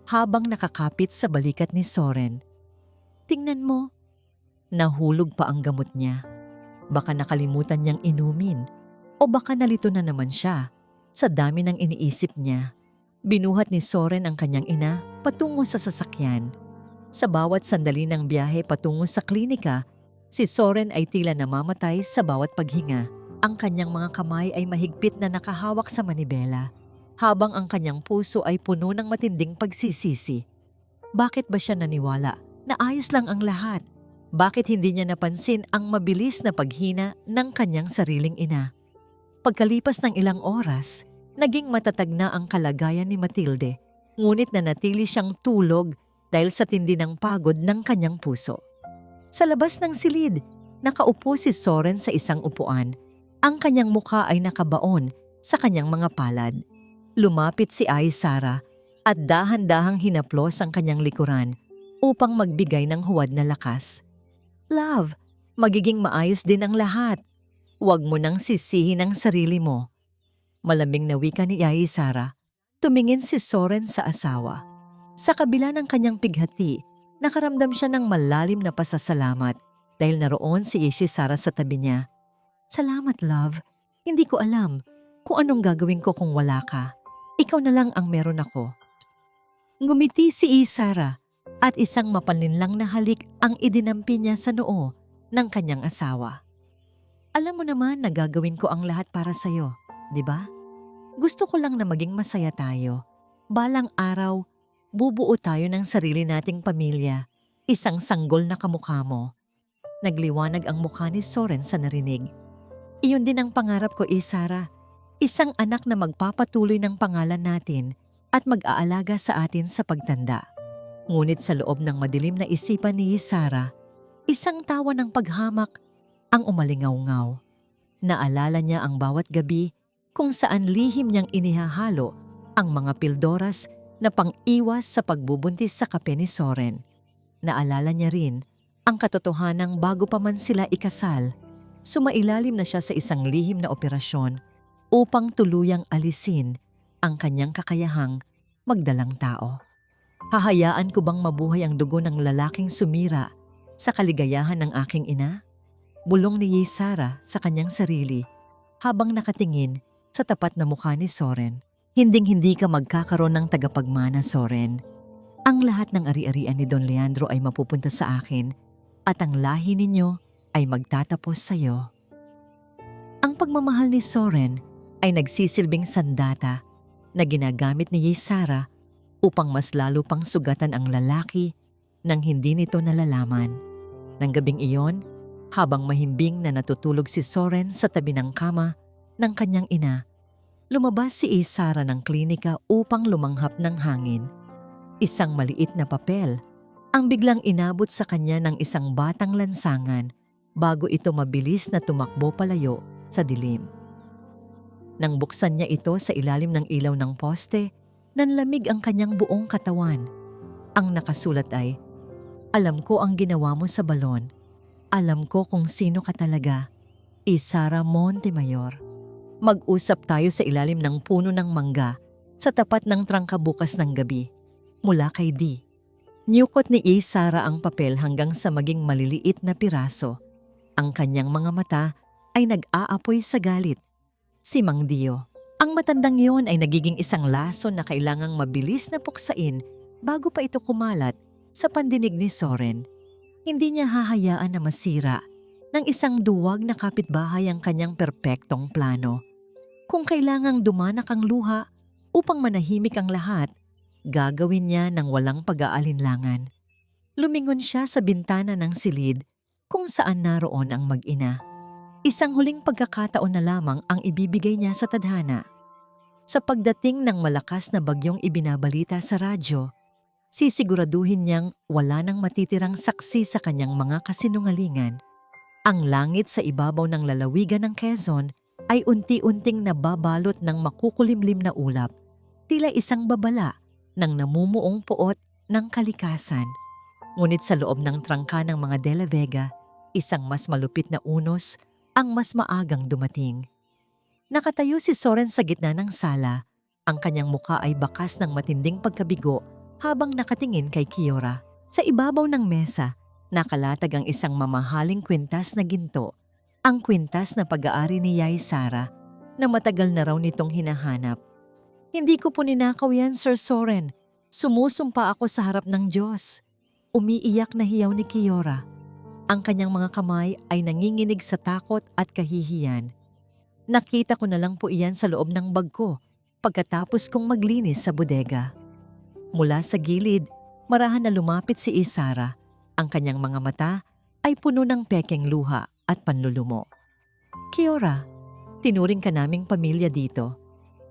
A: habang nakakapit sa balikat ni Soren. Tingnan mo. Nahulog pa ang gamot niya. Baka nakalimutan niyang inumin o baka nalito na naman siya sa dami ng iniisip niya. Binuhat ni Soren ang kanyang ina patungo sa sasakyan. Sa bawat sandali ng biyahe patungo sa klinika, si Soren ay tila namamatay sa bawat paghinga. Ang kanyang mga kamay ay mahigpit na nakahawak sa manibela, habang ang kanyang puso ay puno ng matinding pagsisisi. Bakit ba siya naniwala na ayos lang ang lahat? Bakit hindi niya napansin ang mabilis na paghina ng kanyang sariling ina? Pagkalipas ng ilang oras, naging matatag na ang kalagayan ni Matilde, ngunit nanatili siyang tulog dahil sa tindi ng pagod ng kanyang puso. Sa labas ng silid, nakaupo si Soren sa isang upuan. Ang kanyang mukha ay nakabaon sa kanyang mga palad. Lumapit si Sara at dahan-dahang hinaplos ang kanyang likuran upang magbigay ng huwad na lakas. "Love, magiging maayos din ang lahat. Huwag mo nang sisihin ang sarili mo." Malamig na wika ni Sara. Tumingin si Soren sa asawa. Sa kabila ng kanyang pighati, nakaramdam siya ng malalim na pasasalamat dahil naroon si Sara sa tabi niya. "Salamat, love. Hindi ko alam kung anong gagawin ko kung wala ka. Ikaw na lang ang meron ako." Ngumiti si Sara at isang mapanlinlang na halik ang idinampi niya sa noo ng kanyang asawa. "Alam mo naman na gagawin ko ang lahat para sa'yo, di ba? Gusto ko lang na maging masaya tayo. Balang araw, bubuo tayo ng sarili nating pamilya, isang sanggol na kamukha mo." Nagliwanag ang mukha ni Soren sa narinig. "Iyon din ang pangarap ko, Sara. Isang anak na magpapatuloy ng pangalan natin at mag-aalaga sa atin sa pagtanda." Ngunit sa loob ng madilim na isipan ni Sara, isang tawa ng paghamak ang umalingaw-ngaw. Naalala niya ang bawat gabi kung saan lihim niyang inihahalo ang mga pildoras na pang-iwas sa pagbubuntis sa kape ni Soren. Naalala niya rin ang katotohanang bago pa man sila ikasal, sumailalim na siya sa isang lihim na operasyon upang tuluyang alisin ang kanyang kakayahang magdalang tao. "Hahayaan ko bang mabuhay ang dugo ng lalaking sumira sa kaligayahan ng aking ina?" Bulong ni Sara sa kanyang sarili habang nakatingin sa tapat na mukha ni Soren. "Hinding-hindi ka magkakaroon ng tagapagmana, Soren. Ang lahat ng ari-arian ni Don Leandro ay mapupunta sa akin at ang lahi ninyo ay magtatapos sa iyo." Ang pagmamahal ni Soren ay nagsisilbing sandata na ginagamit ni Sara upang mas lalo pang sugatan ang lalaki nang hindi nito nalalaman. Nang gabing iyon, habang mahimbing na natutulog si Soren sa tabi ng kama ng kanyang ina, lumabas si Sara ng klinika upang lumanghap ng hangin. Isang maliit na papel ang biglang inabot sa kanya ng isang batang lansangan bago ito mabilis na tumakbo palayo sa dilim. Nang buksan niya ito sa ilalim ng ilaw ng poste, nanlamig ang kanyang buong katawan. Ang nakasulat ay, "Alam ko ang ginawa mo sa balon. Alam ko kung sino ka talaga. Sara Montemayor. Mag-usap tayo sa ilalim ng puno ng mangga sa tapat ng trangka bukas ng gabi. Mula kay D." Niyukot ni Sara ang papel hanggang sa maging maliliit na piraso. Ang kanyang mga mata ay nag-aapoy sa galit. Si Mang Dio. Ang matandang iyon ay nagiging isang laso na kailangang mabilis na puksain bago pa ito kumalat sa pandinig ni Soren. Hindi niya hahayaan na masira ng isang duwag na kapitbahay ang kanyang perpektong plano. Kung kailangang dumanak ang luha upang manahimik ang lahat, gagawin niya ng walang pag-aalinlangan. Lumingon siya sa bintana ng silid kung saan naroon ang mag-ina. Isang huling pagkakataon na lamang ang ibibigay niya sa tadhana. Sa pagdating ng malakas na bagyong ibinabalita sa radyo, sisiguraduhin niyang wala nang matitirang saksi sa kanyang mga kasinungalingan. Ang langit sa ibabaw ng lalawigan ng Quezon ay unti-unting nababalot ng makukulimlim na ulap, tila isang babala ng namumuong puot ng kalikasan. Ngunit sa loob ng trangka ng mga De La Vega, isang mas malupit na unos ang mas maagang dumating. Nakatayo si Soren sa gitna ng sala. Ang kanyang muka ay bakas ng matinding pagkabigo habang nakatingin kay Kiora. Sa ibabaw ng mesa, nakalatag ang isang mamahaling kwintas na ginto. Ang kwintas na pag-aari ni Sara na matagal na raw nitong hinahanap. "Hindi ko po ninakaw yan, Sir Soren. Sumusumpa ako sa harap ng Diyos." umiiyak na hiyaw ni Kiora. Ang kanyang mga kamay ay nanginginig sa takot at kahihiyan. Nakita ko na lang po iyan sa loob ng bag ko pagkatapos kong maglinis sa bodega. Mula sa gilid, marahan na lumapit si Isara. Ang kanyang mga mata ay puno ng pekeng luha at panlulumo. Kiora, tinuring ka naming pamilya dito.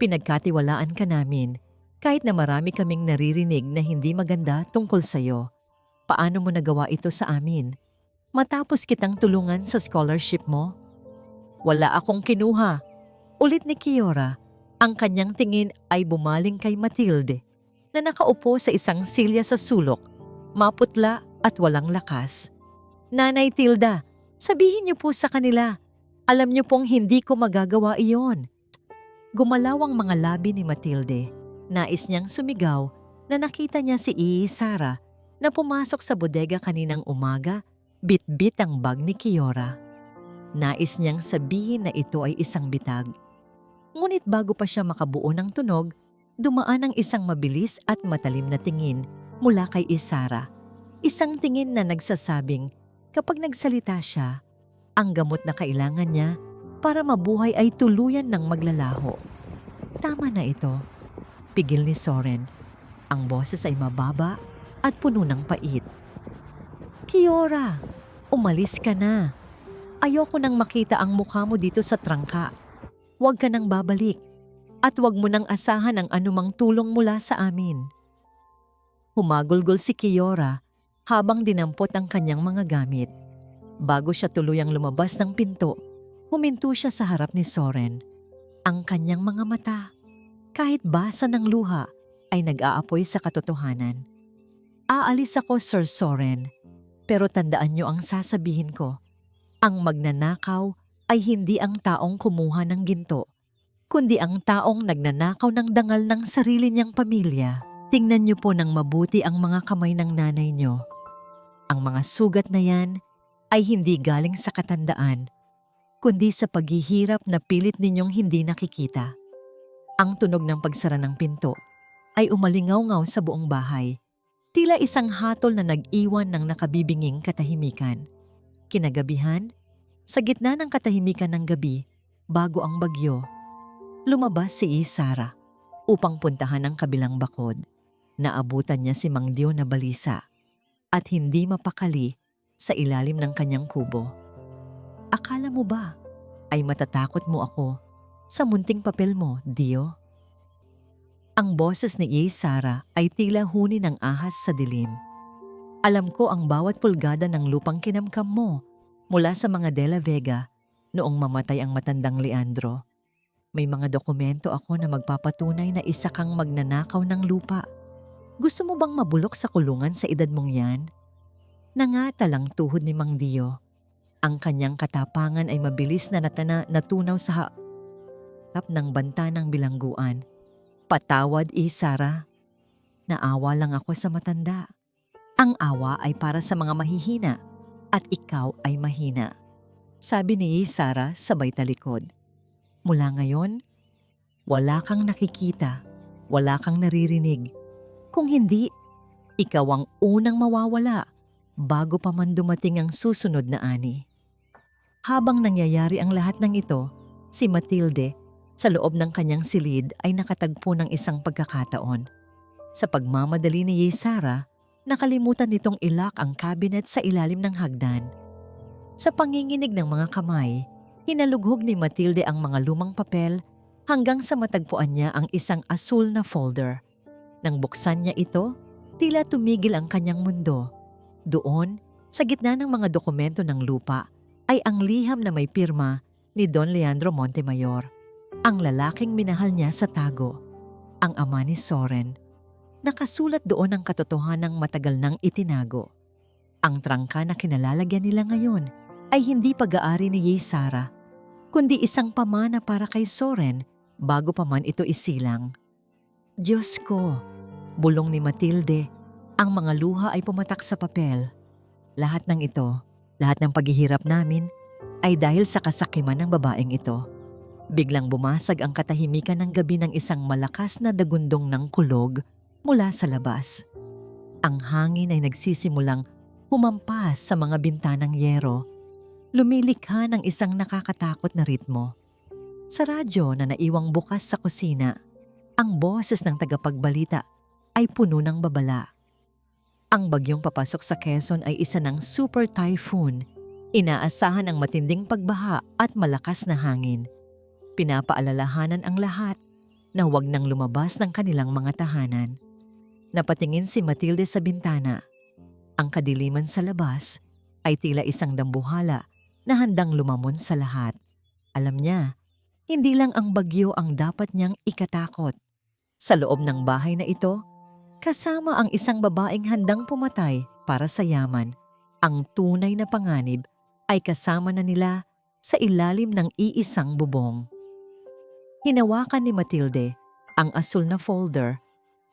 A: Pinagkatiwalaan ka namin kahit na marami kaming naririnig na hindi maganda tungkol sa'yo. Paano mo nagawa ito sa amin? Matapos kitang tulungan sa scholarship mo? Wala akong kinuha. Ulit ni Kiora, ang kanyang tingin ay bumaling kay Matilde na nakaupo sa isang silya sa sulok, maputla at walang lakas. Nanay Tilda, sabihin niyo po sa kanila, alam niyo pong hindi ko magagawa iyon. Gumalaw ang mga labi ni Matilde. Nais niyang sumigaw na nakita niya si Sara na pumasok sa bodega kaninang umaga, bit-bit ang bag ni Kiora. Nais niyang sabihin na ito ay isang bitag. Ngunit bago pa siya makabuo ng tunog, dumaan ang isang mabilis at matalim na tingin mula kay Isara. Isang tingin na nagsasabing kapag nagsalita siya, ang gamot na kailangan niya para mabuhay ay tuluyan ng maglalaho. Tama na ito. Pigil ni Soren. Ang boses ay mababa at puno ng pait. Kiora, umalis ka na. Ayoko nang makita ang mukha mo dito sa trangka. Huwag ka nang babalik at huwag mo nang asahan ang anumang tulong mula sa amin. Humagulgol si Kiora habang dinampot ang kanyang mga gamit. Bago siya tuluyang lumabas ng pinto, huminto siya sa harap ni Soren. Ang kanyang mga mata, kahit basa ng luha, ay nag-aapoy sa katotohanan. Aalis ako, Sir Soren, pero tandaan niyo ang sasabihin ko. Ang magnanakaw ay hindi ang taong kumuha ng ginto, kundi ang taong nagnanakaw ng dangal ng sarili niyang pamilya. Tingnan niyo po ng mabuti ang mga kamay ng nanay niyo. Ang mga sugat na yan ay hindi galing sa katandaan, kundi sa paghihirap na pilit ninyong hindi nakikita. Ang tunog ng pagsara ng pinto ay umalingaw-ngaw sa buong bahay. Tila isang hatol na nag-iwan ng nakabibinging katahimikan. Kinagabihan, sa gitna ng katahimikan ng gabi, bago ang bagyo, lumabas si Isara upang puntahan ang kabilang bakod. Naabutan niya si Mang Dio na balisa at hindi mapakali sa ilalim ng kanyang kubo. Akala mo ba ay matatakot mo ako sa munting papel mo, Dio? Ang boses ni Isara ay tila huni ng ahas sa dilim. Alam ko ang bawat pulgada ng lupang kinamkam mo mula sa mga De La Vega noong mamatay ang matandang Leandro. May mga dokumento ako na magpapatunay na isa kang magnanakaw ng lupa. Gusto mo bang mabulok sa kulungan sa edad mong yan? Nangatalang tuhod ni Mang Dio. Ang kanyang katapangan ay mabilis na natunaw sa harap ng banta ng bilangguan. Patawad, Isara. Naawa lang ako sa matanda. Ang awa ay para sa mga mahihina at ikaw ay mahina. Sabi ni Isara sabay talikod. Mula ngayon, wala kang nakikita, wala kang naririnig. Kung hindi, ikaw ang unang mawawala bago pa man dumating ang susunod na ani. Habang nangyayari ang lahat ng ito, si Matilde sa loob ng kanyang silid ay nakatagpo ng isang pagkakataon. Sa pagmamadali ni Isara, nakalimutan nitong ilak ang cabinet sa ilalim ng hagdan. Sa panginginig ng mga kamay, hinalughog ni Matilde ang mga lumang papel hanggang sa matagpuan niya ang isang asul na folder. Nang buksan niya ito, tila tumigil ang kanyang mundo. Doon, sa gitna ng mga dokumento ng lupa, ay ang liham na may pirma ni Don Leandro Montemayor, ang lalaking minahal niya sa tago, ang ama ni Soren. Nakasulat doon ang katotohanang matagal nang itinago. Ang trangka na kinalalagyan nila ngayon ay hindi pag-aari ni Isara, kundi isang pamana para kay Soren bago pa man ito isilang. Diyos ko, bulong ni Matilde, ang mga luha ay pumatak sa papel. Lahat ng ito, lahat ng paghihirap namin ay dahil sa kasakiman ng babaeng ito. Biglang bumasag ang katahimikan ng gabi ng isang malakas na dagundong ng kulog mula sa labas. Ang hangin ay nagsisimulang humampas sa mga bintanang yero, lumilikha ng isang nakakatakot na ritmo. Sa radyo na naiwang bukas sa kusina, ang boses ng tagapagbalita ay puno ng babala. Ang bagyong papasok sa Quezon ay isa ng super typhoon. Inaasahan ang matinding pagbaha at malakas na hangin. Pinapaalalahanan ang lahat na huwag nang lumabas ng kanilang mga tahanan. Napatingin si Matilde sa bintana. Ang kadiliman sa labas ay tila isang dambuhala na handang lumamon sa lahat. Alam niya, hindi lang ang bagyo ang dapat niyang ikatakot. Sa loob ng bahay na ito, kasama ang isang babaeng handang pumatay para sa yaman. Ang tunay na panganib ay kasama na nila sa ilalim ng iisang bubong. Hinawakan ni Matilde ang asul na folder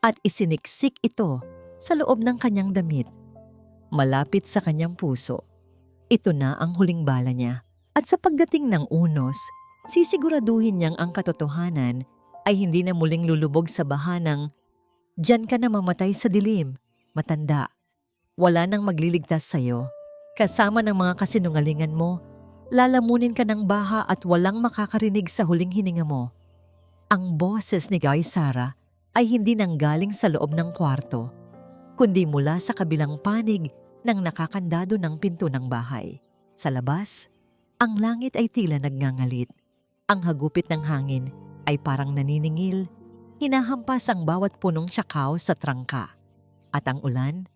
A: at isiniksik ito sa loob ng kanyang damit. Malapit sa kanyang puso. Ito na ang huling bala niya. At sa pagdating ng unos, sisiguraduhin niyang ang katotohanan ay hindi na muling lulubog sa baha ng "Diyan ka na mamatay sa dilim, matanda. Wala nang magliligtas sa'yo. Kasama ng mga kasinungalingan mo, lalamunin ka ng baha at walang makakarinig sa huling hininga mo." Ang boses ni Guy Sara ay hindi nanggaling sa loob ng kwarto, kundi mula sa kabilang panig ng nakakandado ng pinto ng bahay. Sa labas, ang langit ay tila nagngangalit. Ang hagupit ng hangin ay parang naniningil, hinahampas ang bawat punong tsakaw sa trangka. At ang ulan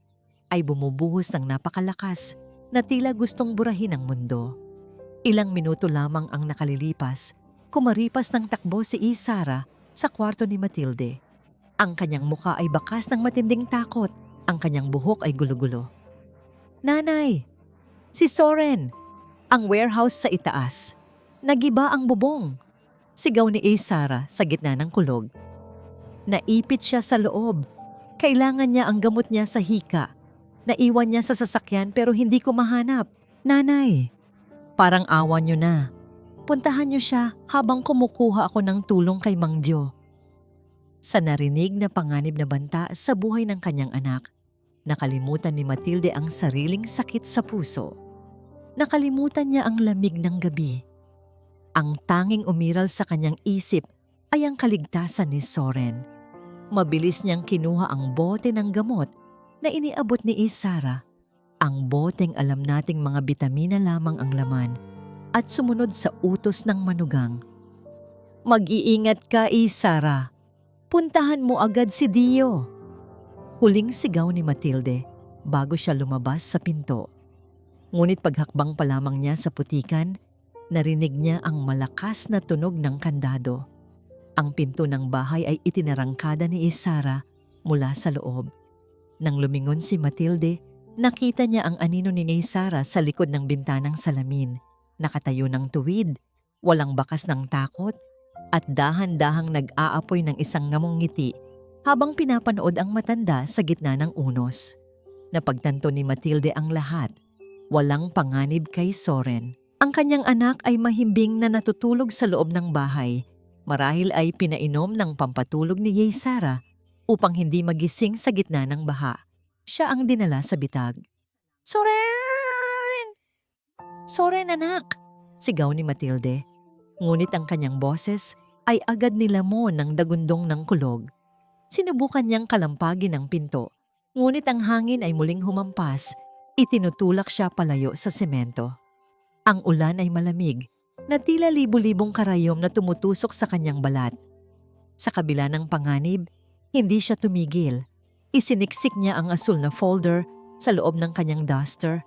A: ay bumubuhos ng napakalakas na tila gustong burahin ang mundo. Ilang minuto lamang ang nakalilipas, kumaripas ng takbo si Sara sa kwarto ni Matilde. Ang kanyang muka ay bakas ng matinding takot, ang kanyang buhok ay gulo-gulo. "Nanay! Si Soren! Ang warehouse sa itaas. Nagiba ang bubong!" Sigaw ni Sara sa gitna ng kulog. Naipit siya sa loob. Kailangan niya ang gamot niya sa hika. Naiwan niya sa sasakyan pero hindi ko mahanap. "Nanay, parang awa niyo na. Puntahan niyo siya habang kumukuha ako ng tulong kay Mang Jo." Sa narinig na panganib na banta sa buhay ng kanyang anak, nakalimutan ni Matilde ang sariling sakit sa puso. Nakalimutan niya ang lamig ng gabi. Ang tanging umiral sa kanyang isip ay ang kaligtasan ni Soren. Mabilis niyang kinuha ang bote ng gamot na iniabot ni Sara. Ang boteng alam nating mga bitamina lamang ang laman at sumunod sa utos ng manugang. "Mag-iingat ka, Sara. Puntahan mo agad si Dio." Huling sigaw ni Matilde bago siya lumabas sa pinto. Ngunit paghakbang pa lamang niya sa putikan, narinig niya ang malakas na tunog ng kandado. Ang pinto ng bahay ay itinarangkada ni Sara mula sa loob. Nang lumingon si Matilde, nakita niya ang anino ni Sara sa likod ng bintanang salamin. Nakatayo ng tuwid, walang bakas ng takot, at dahan-dahang nag-aapoy ng isang ngamong ngiti habang pinapanood ang matanda sa gitna ng unos. Napagtanto ni Matilde ang lahat. Walang panganib kay Soren. Ang kanyang anak ay mahimbing na natutulog sa loob ng bahay. Marahil ay pinainom ng pampatulog ni Sara upang hindi magising sa gitna ng baha. Siya ang dinala sa bitag. "Soren! Soren, anak!" sigaw ni Matilde. Ngunit ang kanyang boses ay agad nilamon ng dagundong ng kulog. Sinubukan niyang kalampagin ang pinto, ngunit ang hangin ay muling humampas. Itinutulak siya palayo sa semento. Ang ulan ay malamig, na tila libu-libong karayom na tumutusok sa kanyang balat. Sa kabila ng panganib, hindi siya tumigil. Isiniksik niya ang asul na folder sa loob ng kanyang duster.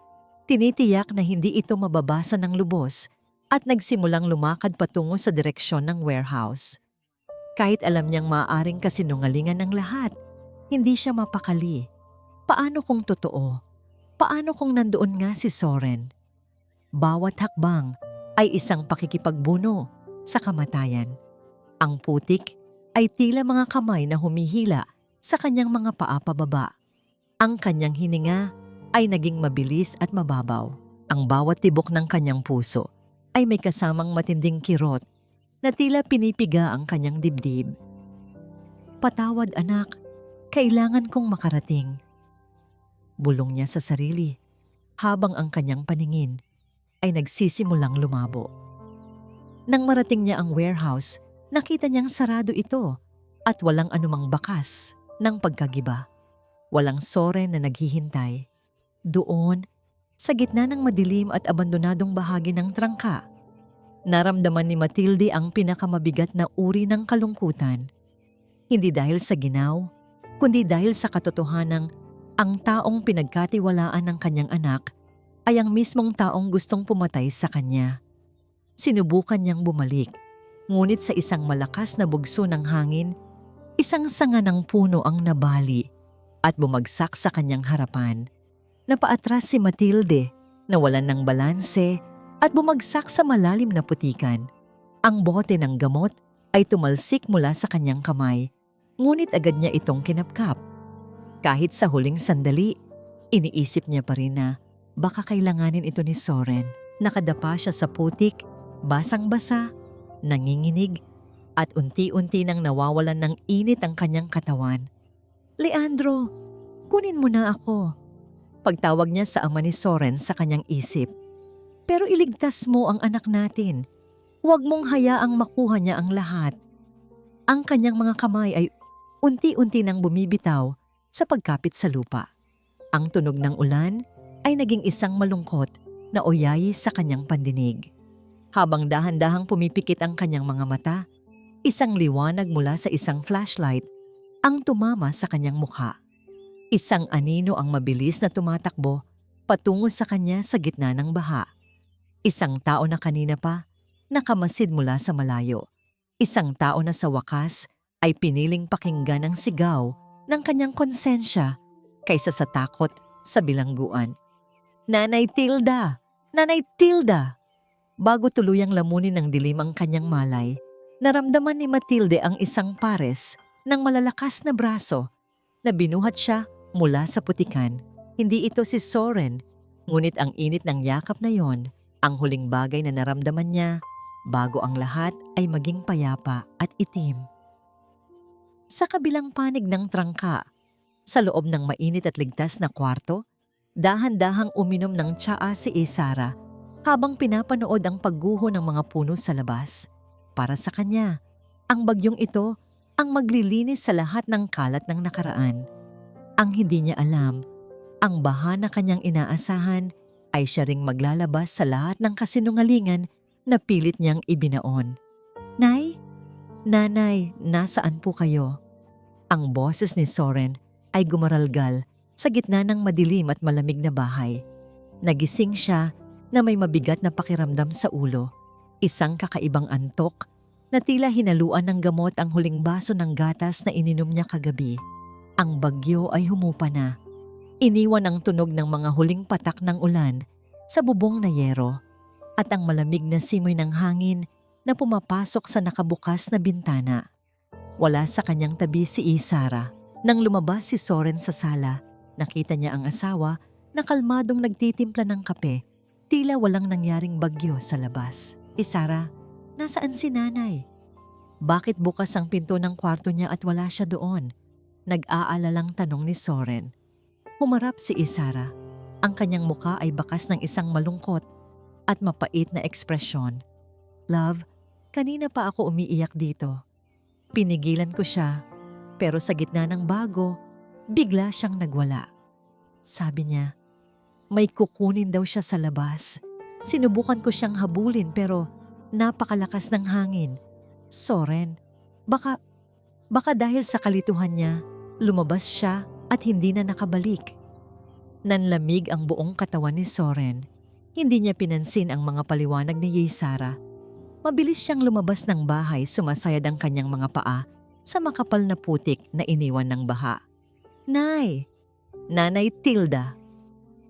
A: Tinitiyak na hindi ito mababasa ng lubos at nagsimulang lumakad patungo sa direksyon ng warehouse. Kahit alam niyang maaaring kasinungalingan ng lahat, hindi siya mapakali. Paano kung totoo? Paano kung nandoon nga si Soren? Bawat hakbang ay isang pakikipagbuno sa kamatayan. Ang putik ay tila mga kamay na humihila sa kanyang mga paa pababa. Ang kanyang hininga ay naging mabilis at mababaw. Ang bawat tibok ng kanyang puso ay may kasamang matinding kirot na tila pinipiga ang kanyang dibdib. "Patawad, anak. Kailangan kong makarating." Bulong niya sa sarili habang ang kanyang paningin ay nagsisimulang lumabo. Nang marating niya ang warehouse, nakita niyang sarado ito at walang anumang bakas ng pagkagiba. Walang Soren na naghihintay. Doon, sa gitna ng madilim at abandonadong bahagi ng trangka, naramdaman ni Matilde ang pinakamabigat na uri ng kalungkutan. Hindi dahil sa ginaw, kundi dahil sa katotohanang ang taong pinagkatiwalaan ng kanyang anak ay ang mismong taong gustong pumatay sa kanya. Sinubukan niyang bumalik, ngunit sa isang malakas na bugso ng hangin, isang sanga ng puno ang nabali at bumagsak sa kanyang harapan. Napaatras si Matilde, nawalan ng balanse at bumagsak sa malalim na putikan. Ang bote ng gamot ay tumalsik mula sa kanyang kamay, ngunit agad niya itong kinapkap. Kahit sa huling sandali, iniisip niya pa rin na baka kailanganin ito ni Soren. Nakadapa siya sa putik, basang-basa, nanginginig, at unti-unti nang nawawalan ng init ang kanyang katawan. "Leandro, kunin mo na ako," pagtawag niya sa ama ni Soren sa kanyang isip. "Pero iligtas mo ang anak natin. Huwag mong hayaang makuha niya ang lahat." Ang kanyang mga kamay ay unti-unti nang bumibitaw sa pagkapit sa lupa. Ang tunog ng ulan ay naging isang malungkot na oyayi sa kanyang pandinig. Habang dahan-dahang pumipikit ang kanyang mga mata, isang liwanag mula sa isang flashlight ang tumama sa kanyang mukha. Isang anino ang mabilis na tumatakbo patungo sa kanya sa gitna ng baha. Isang tao na kanina pa nakamasid mula sa malayo. Isang tao na sa wakas ay piniling pakinggan ang sigaw ng kanyang konsensya kaysa sa takot sa bilangguan. "Nanay Tilda! Nanay Tilda!" Bago tuluyang lamunin ng dilim ang kanyang malay, naramdaman ni Matilde ang isang pares ng malalakas na braso na binuhat siya mula sa putikan. Hindi ito si Soren, ngunit ang init ng yakap na yon, ang huling bagay na naramdaman niya bago ang lahat ay maging payapa at itim. Sa kabilang panig ng trangka, sa loob ng mainit at ligtas na kwarto, dahan-dahang uminom ng tsaa si Isara habang pinapanood ang pagguho ng mga puno sa labas. Para sa kanya, ang bagyong ito ang maglilinis sa lahat ng kalat ng nakaraan. Ang hindi niya alam, ang baha na kanyang inaasahan ay siya ring maglalabas sa lahat ng kasinungalingan na pilit niyang ibinaon. "Nay? Nanay, nasaan po kayo?" Ang boses ni Soren ay gumaralgal sa gitna ng madilim at malamig na bahay. Nagising siya na may mabigat na pakiramdam sa ulo. Isang kakaibang antok na tila hinaluan ng gamot ang huling baso ng gatas na ininom niya kagabi. Ang bagyo ay humupa na. Iniwan ang tunog ng mga huling patak ng ulan sa bubong na yero at ang malamig na simoy ng hangin na pumapasok sa nakabukas na bintana. Wala sa kanyang tabi si Isara. Nang lumabas si Soren sa sala, nakita niya ang asawa na kalmadong nagtitimpla ng kape. Tila walang nangyaring bagyo sa labas. "Isara, nasaan si nanay?" Bakit bukas ang pinto ng kwarto niya at wala siya doon? Nag-aalalang tanong ni Soren. Humarap si Isara. Ang kanyang muka ay bakas ng isang malungkot at mapait na ekspresyon. "Love, kanina pa ako umiiyak dito. Pinigilan ko siya, pero sa gitna ng bago, bigla siyang nagwala." Sabi niya, may kukunin daw siya sa labas. "Sinubukan ko siyang habulin pero napakalakas ng hangin." "Soren, baka dahil sa kalituhan niya, lumabas siya at hindi na nakabalik." Nanlamig ang buong katawan ni Soren. Hindi niya pinansin ang mga paliwanag ni Isara. Mabilis siyang lumabas ng bahay, sumasayad ang kanyang mga paa sa makapal na putik na iniwan ng baha. "Nay! Nanay Tilda!"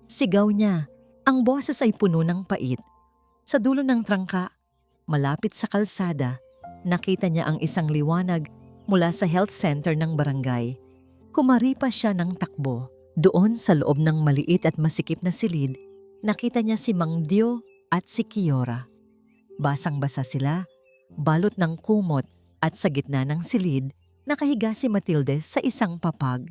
A: Sigaw niya. Ang boses ay puno ng pait. Sa dulo ng trangka, malapit sa kalsada, nakita niya ang isang liwanag mula sa health center ng barangay. Kumaripas siya ng takbo. Doon sa loob ng maliit at masikip na silid, nakita niya si Mang Dio at si Kiora. Basang-basa sila, balot ng kumot, at sa gitna ng silid, nakahiga si Matilde sa isang papag.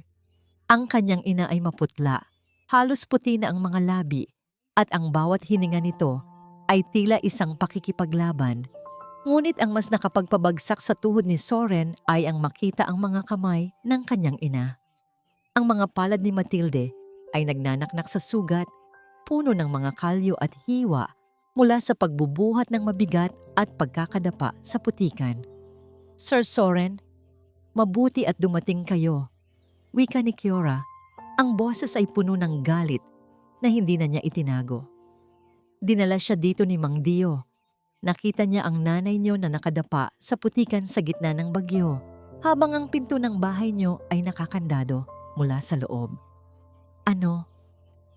A: Ang kanyang ina ay maputla, Halos puti na ang mga labi at ang bawat hininga nito ay tila isang pakikipaglaban. Ngunit ang mas nakapagpabagsak sa tuhod ni Soren ay ang makita ang mga kamay ng kanyang ina. Ang mga palad ni Matilde ay nagnanaknak sa sugat, puno ng mga kalyo at hiwa mula sa pagbubuhat ng mabigat at pagkakadapa sa putikan. Sir Soren, mabuti at dumating kayo. Wika ni Kiora, ang boses ay puno ng galit na hindi na niya itinago. Dinala siya dito ni Mang Dio. Nakita niya ang nanay niyo na nakadapa sa putikan sa gitna ng bagyo, habang ang pinto ng bahay niyo ay nakakandado mula sa loob. Ano?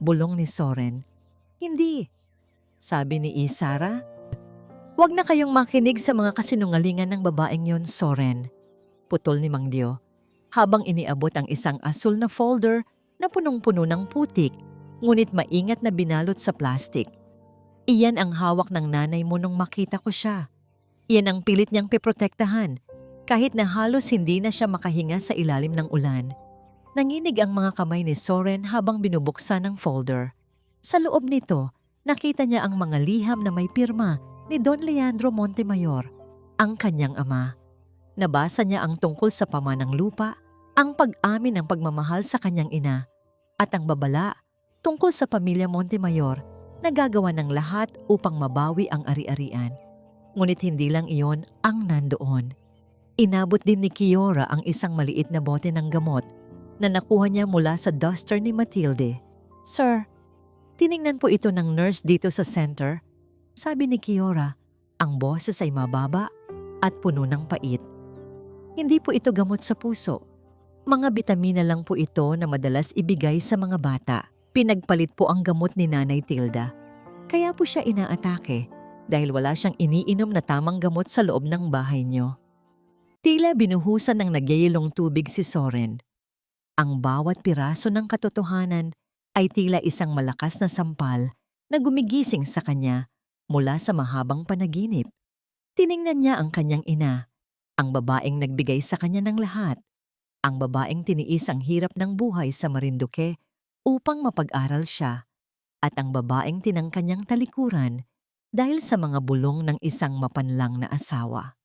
A: Bulong ni Soren. Hindi, sabi ni Isara. Huwag na kayong makinig sa mga kasinungalingan ng babaeng yon, Soren. Putol ni Mang Dio, habang iniabot ang isang asul na folder na punong-puno ng putik, ngunit maingat na binalot sa plastik. Iyan ang hawak ng nanay mo nung makita ko siya. Iyan ang pilit niyang piprotektahan, kahit na halos hindi na siya makahinga sa ilalim ng ulan. Nanginig ang mga kamay ni Soren habang binubuksan ang folder. Sa loob nito, nakita niya ang mga liham na may pirma ni Don Leandro Montemayor, ang kanyang ama. Nabasa niya ang tungkol sa pamanang lupa, ang pag-amin ng pagmamahal sa kanyang ina, at ang babala tungkol sa pamilya Montemayor na gagawa ng lahat upang mabawi ang ari-arian. Ngunit hindi lang iyon ang nandoon. Inabot din ni Kiora ang isang maliit na bote ng gamot na nakuha niya mula sa duster ni Matilde. Sir, tiningnan po ito ng nurse dito sa center. Sabi ni Kiora, ang boses ay mababa at puno ng pait. Hindi po ito gamot sa puso. Mga bitamina lang po ito na madalas ibigay sa mga bata. Pinagpalit po ang gamot ni Nanay Tilda. Kaya po siya inaatake dahil wala siyang iniinom na tamang gamot sa loob ng bahay niyo. Tila binuhusan ng nagyayelong tubig si Soren. Ang bawat piraso ng katotohanan ay tila isang malakas na sampal na gumigising sa kanya mula sa mahabang panaginip. Tiningnan niya ang kanyang ina, ang babaeng nagbigay sa kanya ng lahat, ang babaeng tiniis ang hirap ng buhay sa Marinduque upang mapag-aral siya, at ang babaeng tinangkanyang talikuran dahil sa mga bulong ng isang mapanlang na asawa.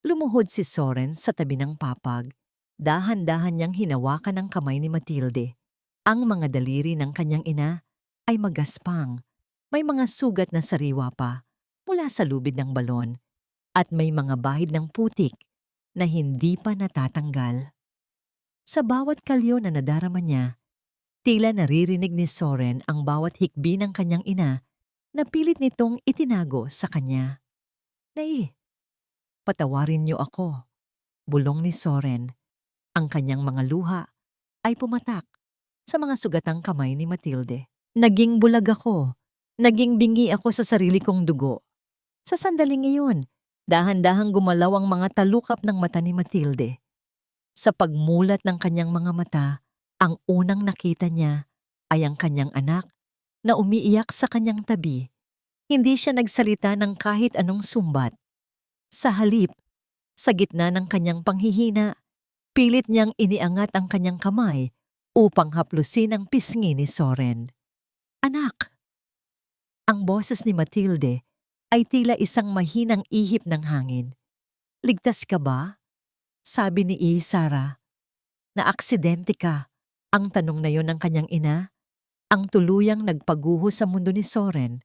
A: Lumuhod si Soren sa tabi ng papag. Dahan-dahan niyang hinawakan ang kamay ni Matilde. Ang mga daliri ng kanyang ina ay magaspang. May mga sugat na sariwa pa mula sa lubid ng balon at may mga bahid ng putik na hindi pa natatanggal. Sa bawat kalyo na nadarama niya, tila naririnig ni Soren ang bawat hikbi ng kanyang ina na pilit nitong itinago sa kanya. Nay, patawarin niyo ako, bulong ni Soren. Ang kanyang mga luha ay pumatak sa mga sugatang kamay ni Matilde. Naging bulag ako, naging bingi ako sa sarili kong dugo. Sa sandaling iyon, dahan-dahang gumalaw ang mga talukap ng mata ni Matilde. Sa pagmulat ng kanyang mga mata, ang unang nakita niya ay ang kanyang anak na umiiyak sa kanyang tabi. Hindi siya nagsalita ng kahit anong sumbat. Sa halip, sa gitna ng kanyang panghihina, pilit niyang iniangat ang kanyang kamay upang haplusin ang pisngi ni Soren. Anak! Ang boses ni Matilde ay tila isang mahinang ihip ng hangin. Ligtas ka ba? Sabi ni Isara. Naaksidente ka. Ang tanong na yon ng kanyang ina, ang tuluyang nagpaguho sa mundo ni Soren.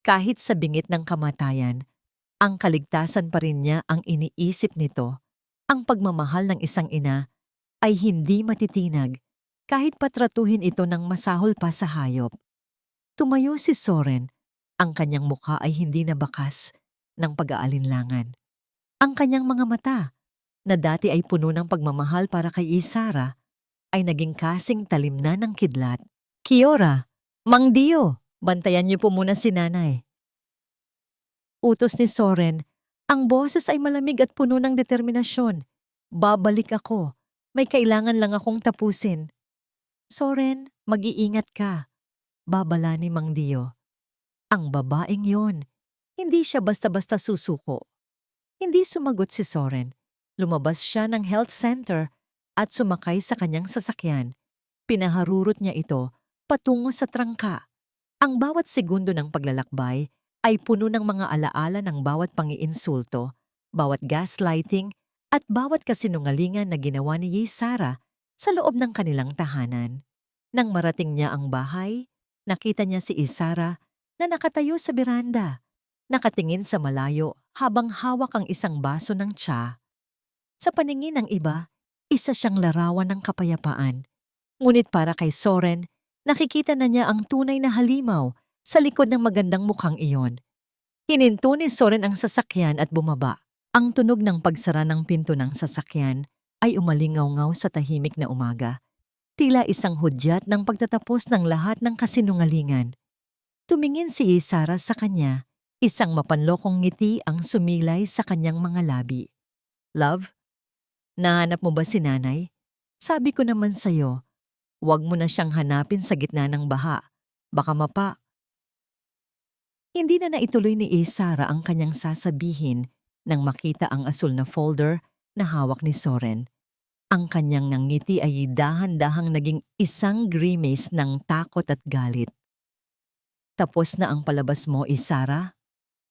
A: Kahit sa bingit ng kamatayan, ang kaligtasan pa rin niya ang iniisip nito. Ang pagmamahal ng isang ina ay hindi matitinag kahit patratuhin ito ng masahol pa sa hayop. Tumayo si Soren, ang kanyang mukha ay hindi nabakas ng pag-aalinlangan. Ang kanyang mga mata, na dati ay puno ng pagmamahal para kay Isara, ay naging kasing talim na ng kidlat. Kiora, Mang Dio, bantayan niyo po muna si nanay. Utos ni Soren, ang boses ay malamig at puno ng determinasyon. Babalik ako. May kailangan lang akong tapusin. Soren, mag-iingat ka. Babala ni Mang Dio. Ang babaeng yon, hindi siya basta-basta susuko. Hindi sumagot si Soren. Lumabas siya ng health center at sumakay sa kanyang sasakyan. Pinaharurot niya ito patungo sa trangka. Ang bawat segundo ng paglalakbay ay puno ng mga alaala ng bawat pangiinsulto, bawat gaslighting, at bawat kasinungalingan na ginawa ni Sara sa loob ng kanilang tahanan. Nang marating niya ang bahay, nakita niya si Isara na nakatayo sa beranda, nakatingin sa malayo habang hawak ang isang baso ng tsa. Sa paningin ng iba, isa siyang larawan ng kapayapaan. Ngunit para kay Soren, nakikita na niya ang tunay na halimaw sa likod ng magandang mukhang iyon. Hininto ni Soren ang sasakyan at bumaba. Ang tunog ng pagsara ng pinto ng sasakyan ay umalingaw-ngaw sa tahimik na umaga. Tila isang hudyat ng pagtatapos ng lahat ng kasinungalingan. Tumingin si Sara sa kanya, isang mapanlokong ngiti ang sumilay sa kanyang mga labi. Love, nahanap mo ba si nanay? Sabi ko naman sa'yo, huwag mo na siyang hanapin sa gitna ng baha. Baka Hindi na naituloy ni Sara ang kanyang sasabihin nang makita ang asul na folder na hawak ni Soren. Ang kanyang ngiti ay dahan-dahang naging isang grimace ng takot at galit. Tapos na ang palabas mo, Sara?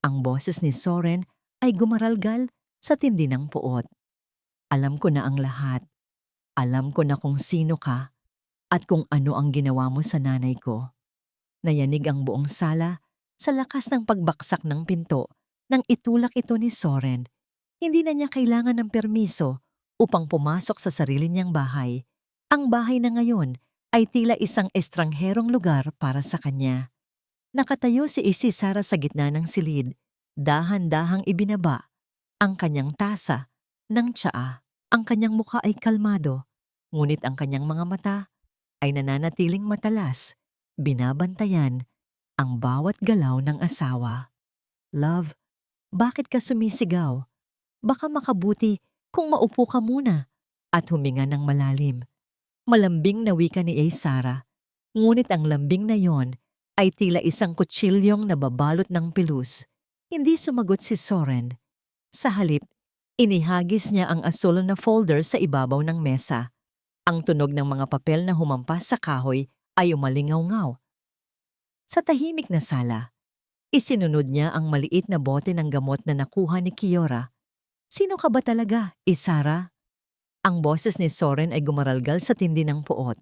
A: Ang boses ni Soren ay gumaralgal sa tindi ng puot. Alam ko na ang lahat. Alam ko na kung sino ka at kung ano ang ginawa mo sa nanay ko. Nayanig ang buong sala sa lakas ng pagbaksak ng pinto nang itulak ito ni Soren. Hindi na niya kailangan ng permiso upang pumasok sa sarili niyang bahay. Ang bahay na ngayon ay tila isang estrangherong lugar para sa kanya. Nakatayo si Sara sa gitna ng silid, dahan-dahang ibinaba ang kanyang tasa ng tsaa. Ang kanyang mukha ay kalmado, ngunit ang kanyang mga mata ay nananatiling matalas, binabantayan ang bawat galaw ng asawa. Love, bakit ka sumisigaw? Baka makabuti kung maupo ka muna at huminga ng malalim. Malambing na wika ni Sara, ngunit ang lambing na yon ay tila isang kutsilyong nababalot ng pilus. Hindi sumagot si Soren. Sa halip, inihagis niya ang asul na folder sa ibabaw ng mesa. Ang tunog ng mga papel na humampas sa kahoy ay umalingaw-ngaw. Sa tahimik na sala, isinunod niya ang maliit na bote ng gamot na nakuha ni Kiora. Sino ka ba talaga, Sara? Ang boses ni Soren ay gumaralgal sa tindi ng puot.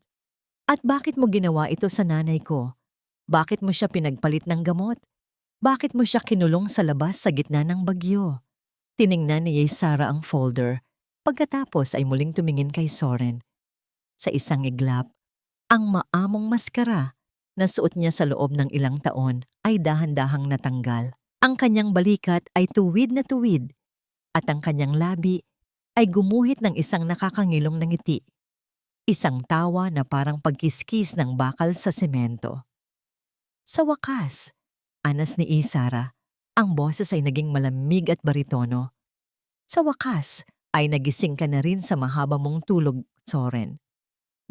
A: At bakit mo ginawa ito sa nanay ko? Bakit mo siya pinagpalit ng gamot? Bakit mo siya kinulong sa labas sa gitna ng bagyo? Tiningnan ni Sara ang folder. Pagkatapos ay muling tumingin kay Soren. Sa isang iglap, ang maamong maskara na suot niya sa loob ng ilang taon ay dahan-dahang natanggal. Ang kanyang balikat ay tuwid na tuwid at ang kanyang labi ay gumuhit ng isang nakakangilong na ngiti. Isang tawa na parang pagkiskis ng bakal sa semento. Sa wakas, anas ni Sara, ang boses ay naging malamig at baritono. Sa wakas ay nagising ka na rin sa mahaba mong tulog, Soren.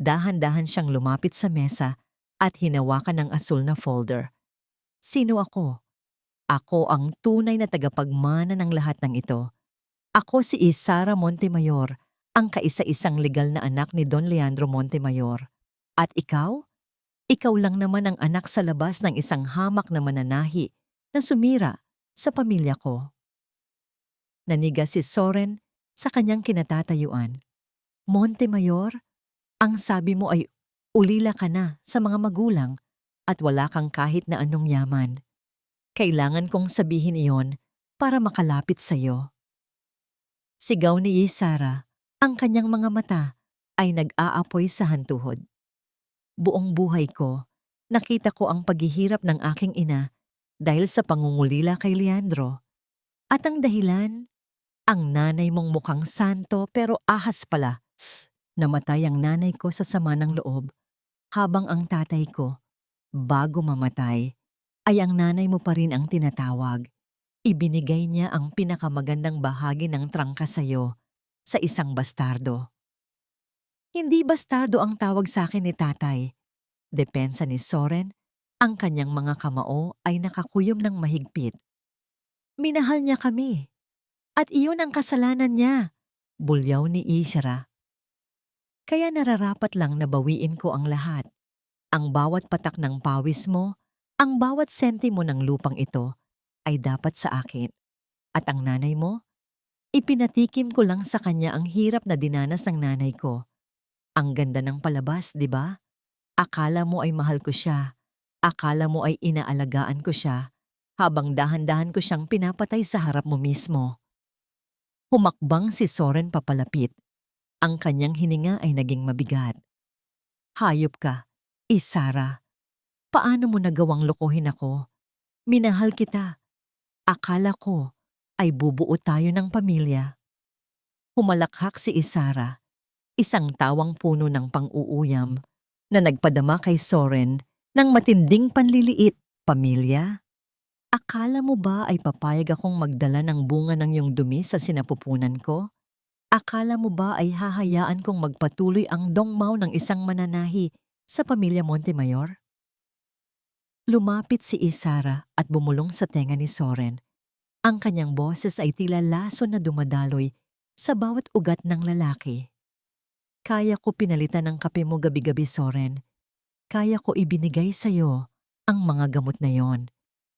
A: Dahan-dahan siyang lumapit sa mesa at hinawakan ng asul na folder. Sino ako? Ako ang tunay na tagapagmana ng lahat ng ito. Ako si Sara Montemayor, ang kaisa-isang legal na anak ni Don Leandro Montemayor. At ikaw? Ikaw lang naman ang anak sa labas ng isang hamak na mananahi na sumira sa pamilya ko. Naniga si Soren sa kanyang kinatatayuan. Montemayor, ang sabi mo ay ulila ka na sa mga magulang at wala kang kahit na anong yaman. Kailangan kong sabihin iyon para makalapit sa iyo. Sigaw ni Sara, ang kanyang mga mata ay nag-aapoy sa hantuhod. Buong buhay ko, nakita ko ang paghihirap ng aking ina dahil sa pangungulila kay Leandro. At ang dahilan, ang nanay mong mukhang santo pero ahas pala. Namatay ang nanay ko sa sama ng loob, habang ang tatay ko, bago mamatay, ay ang nanay mo pa rin ang tinatawag. Ibinigay niya ang pinakamagandang bahagi ng trangka sa'yo sa isang bastardo. Hindi bastardo ang tawag sa akin ni tatay. Depensa ni Soren, ang kanyang mga kamao ay nakakuyom ng mahigpit. Minahal niya kami. At iyon ang kasalanan niya, bulyaw ni Isra. Kaya nararapat lang na bawiin ko ang lahat. Ang bawat patak ng pawis mo, ang bawat sentimo ng lupang ito ay dapat sa akin. At ang nanay mo, ipinatikim ko lang sa kanya ang hirap na dinanas ng nanay ko. Ang ganda ng palabas, di ba? Akala mo ay mahal ko siya. Akala mo ay inaalagaan ko siya, habang dahan-dahan ko siyang pinapatay sa harap mo mismo. Humakbang si Soren papalapit. Ang kanyang hininga ay naging mabigat. Hayop ka, Isara. Paano mo nagawang lokohin ako? Minahal kita. Akala ko ay bubuo tayo ng pamilya. Humalakhak si Isara, isang tawang puno ng pang-uuyam na nagpadama kay Soren ng matinding panliliit. Pamilya? Akala mo ba ay papayag akong magdala ng bunga ng iyong dumi sa sinapupunan ko? Akala mo ba ay hahayaan kong magpatuloy ang dongmaw ng isang mananahi sa pamilya Montemayor? Lumapit si Isara at bumulong sa tenga ni Soren. Ang kanyang boses ay tila laso na dumadaloy sa bawat ugat ng lalaki. Kaya ko pinalitan ng kape mo gabi-gabi, Soren. Kaya ko ibinigay sa'yo ang mga gamot na yon.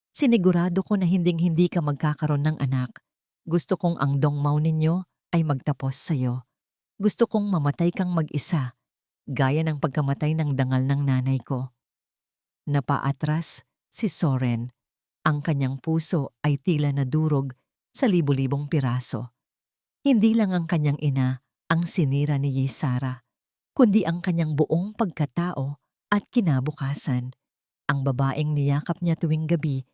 A: Sinigurado ko na hinding-hindi ka magkakaroon ng anak. Gusto kong ang dongmaw ninyo ay magtapos sa'yo. Gusto kong mamatay kang mag-isa, gaya ng pagkamatay ng dangal ng nanay ko. Napaatras si Soren. Ang kanyang puso ay tila nadurog sa libu-libong piraso. Hindi lang ang kanyang ina ang sinira ni Yisara, kundi ang kanyang buong pagkatao at kinabukasan. Ang babaeng niyakap niya tuwing gabi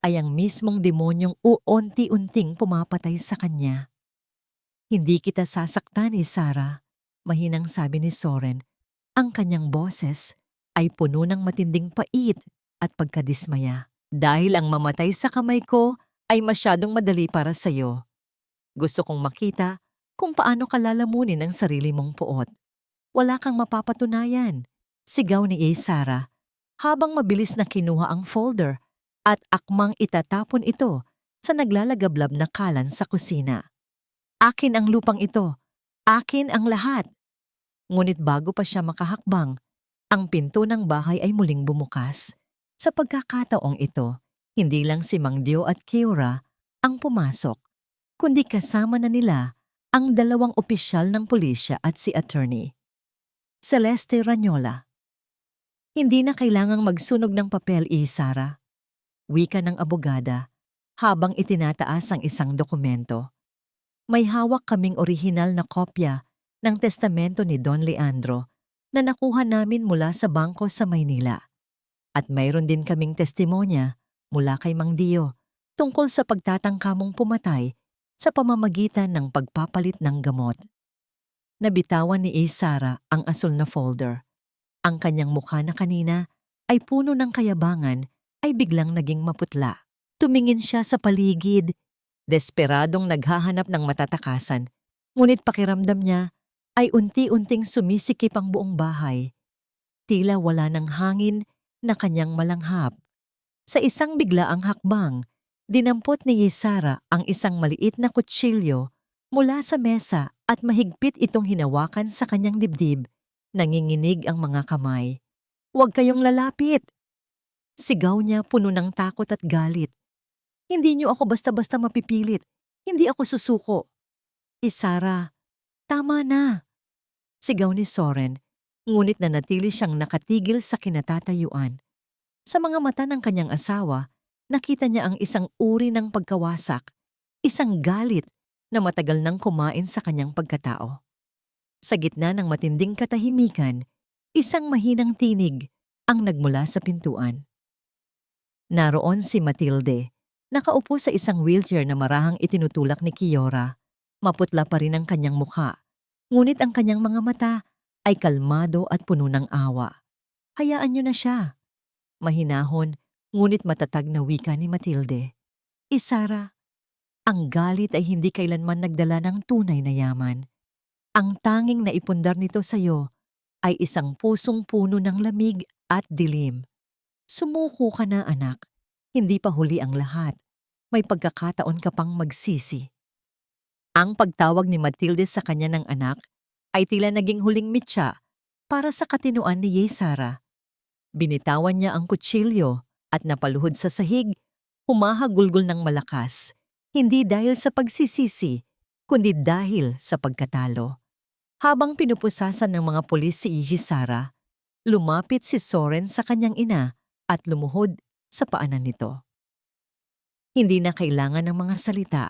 A: ay ang mismong demonyong unti-unting pumapatay sa kanya. Hindi kita sasaktan, Isara, mahinang sabi ni Soren. Ang kanyang boses ay puno ng matinding pait at pagkadismaya. Dahil ang mamatay sa kamay ko ay masyadong madali para sa'yo. Gusto kong makita kung paano ka lalamunin ang sarili mong puot. Wala kang mapapatunayan, sigaw ni Isara, habang mabilis na kinuha ang folder at akmang itatapon ito sa naglalagablab na kalan sa kusina. Akin ang lupang ito. Akin ang lahat. Ngunit bago pa siya makahakbang, ang pinto ng bahay ay muling bumukas. Sa pagkakataong ito, hindi lang si Mang Dio at Keura ang pumasok, kundi kasama na nila ang dalawang opisyal ng pulisya at si attorney, Celeste Ranyola. Hindi na kailangang magsunog ng papel, Isara. Wika ng abogada habang itinataas ang isang dokumento. May hawak kaming orihinal na kopya ng testamento ni Don Leandro na nakuha namin mula sa bangko sa Maynila. At mayroon din kaming testimonya mula kay Mang Dio tungkol sa pagtatangka mong pumatay sa pamamagitan ng pagpapalit ng gamot. Nabitawan ni Isara ang asul na folder. Ang kanyang mukha na kanina ay puno ng kayabangan ay biglang naging maputla. Tumingin siya sa paligid, desperadong naghahanap ng matatakasan, ngunit pakiramdam niya ay unti-unting sumisikip ang buong bahay. Tila wala ng hangin na kanyang malanghap. Sa isang biglaang hakbang, dinampot ni Isara ang isang maliit na kutsilyo mula sa mesa at mahigpit itong hinawakan sa kanyang dibdib. Nanginginig ang mga kamay. "Huwag kayong lalapit!" Sigaw niya puno ng takot at galit. "Hindi niyo ako basta-basta mapipilit. Hindi ako susuko." "Isara, tama na!" Sigaw ni Soren, ngunit nanatili siyang nakatigil sa kinatatayuan. Sa mga mata ng kanyang asawa, nakita niya ang isang uri ng pagkawasak, isang galit na matagal nang kumain sa kanyang pagkatao. Sa gitna ng matinding katahimikan, isang mahinang tinig ang nagmula sa pintuan. Naroon si Matilde, nakaupo sa isang wheelchair na marahang itinutulak ni Kiora. Maputla pa rin ang kanyang mukha, ngunit ang kanyang mga mata ay kalmado at puno ng awa. "Hayaan niyo na siya." Mahinahon, ngunit matatag na wika ni Matilde. "Isara, ang galit ay hindi kailanman nagdala ng tunay na yaman. Ang tanging naipundar nito sa iyo ay isang pusong puno ng lamig at dilim. Sumuko ka na, anak. Hindi pa huli ang lahat. May pagkakataon ka pang magsisi." Ang pagtawag ni Matilde sa kanya ng anak ay tila naging huling mitya para sa katinuan ni Yesara. Binitawan niya ang kutsilyo at napaluhod sa sahig, humahagulgol ng malakas, hindi dahil sa pagsisisi, kundi dahil sa pagkatalo. Habang pinupusasan ng mga pulis si Sara, lumapit si Soren sa kanyang ina at lumuhod sa paanan nito. Hindi na kailangan ng mga salita.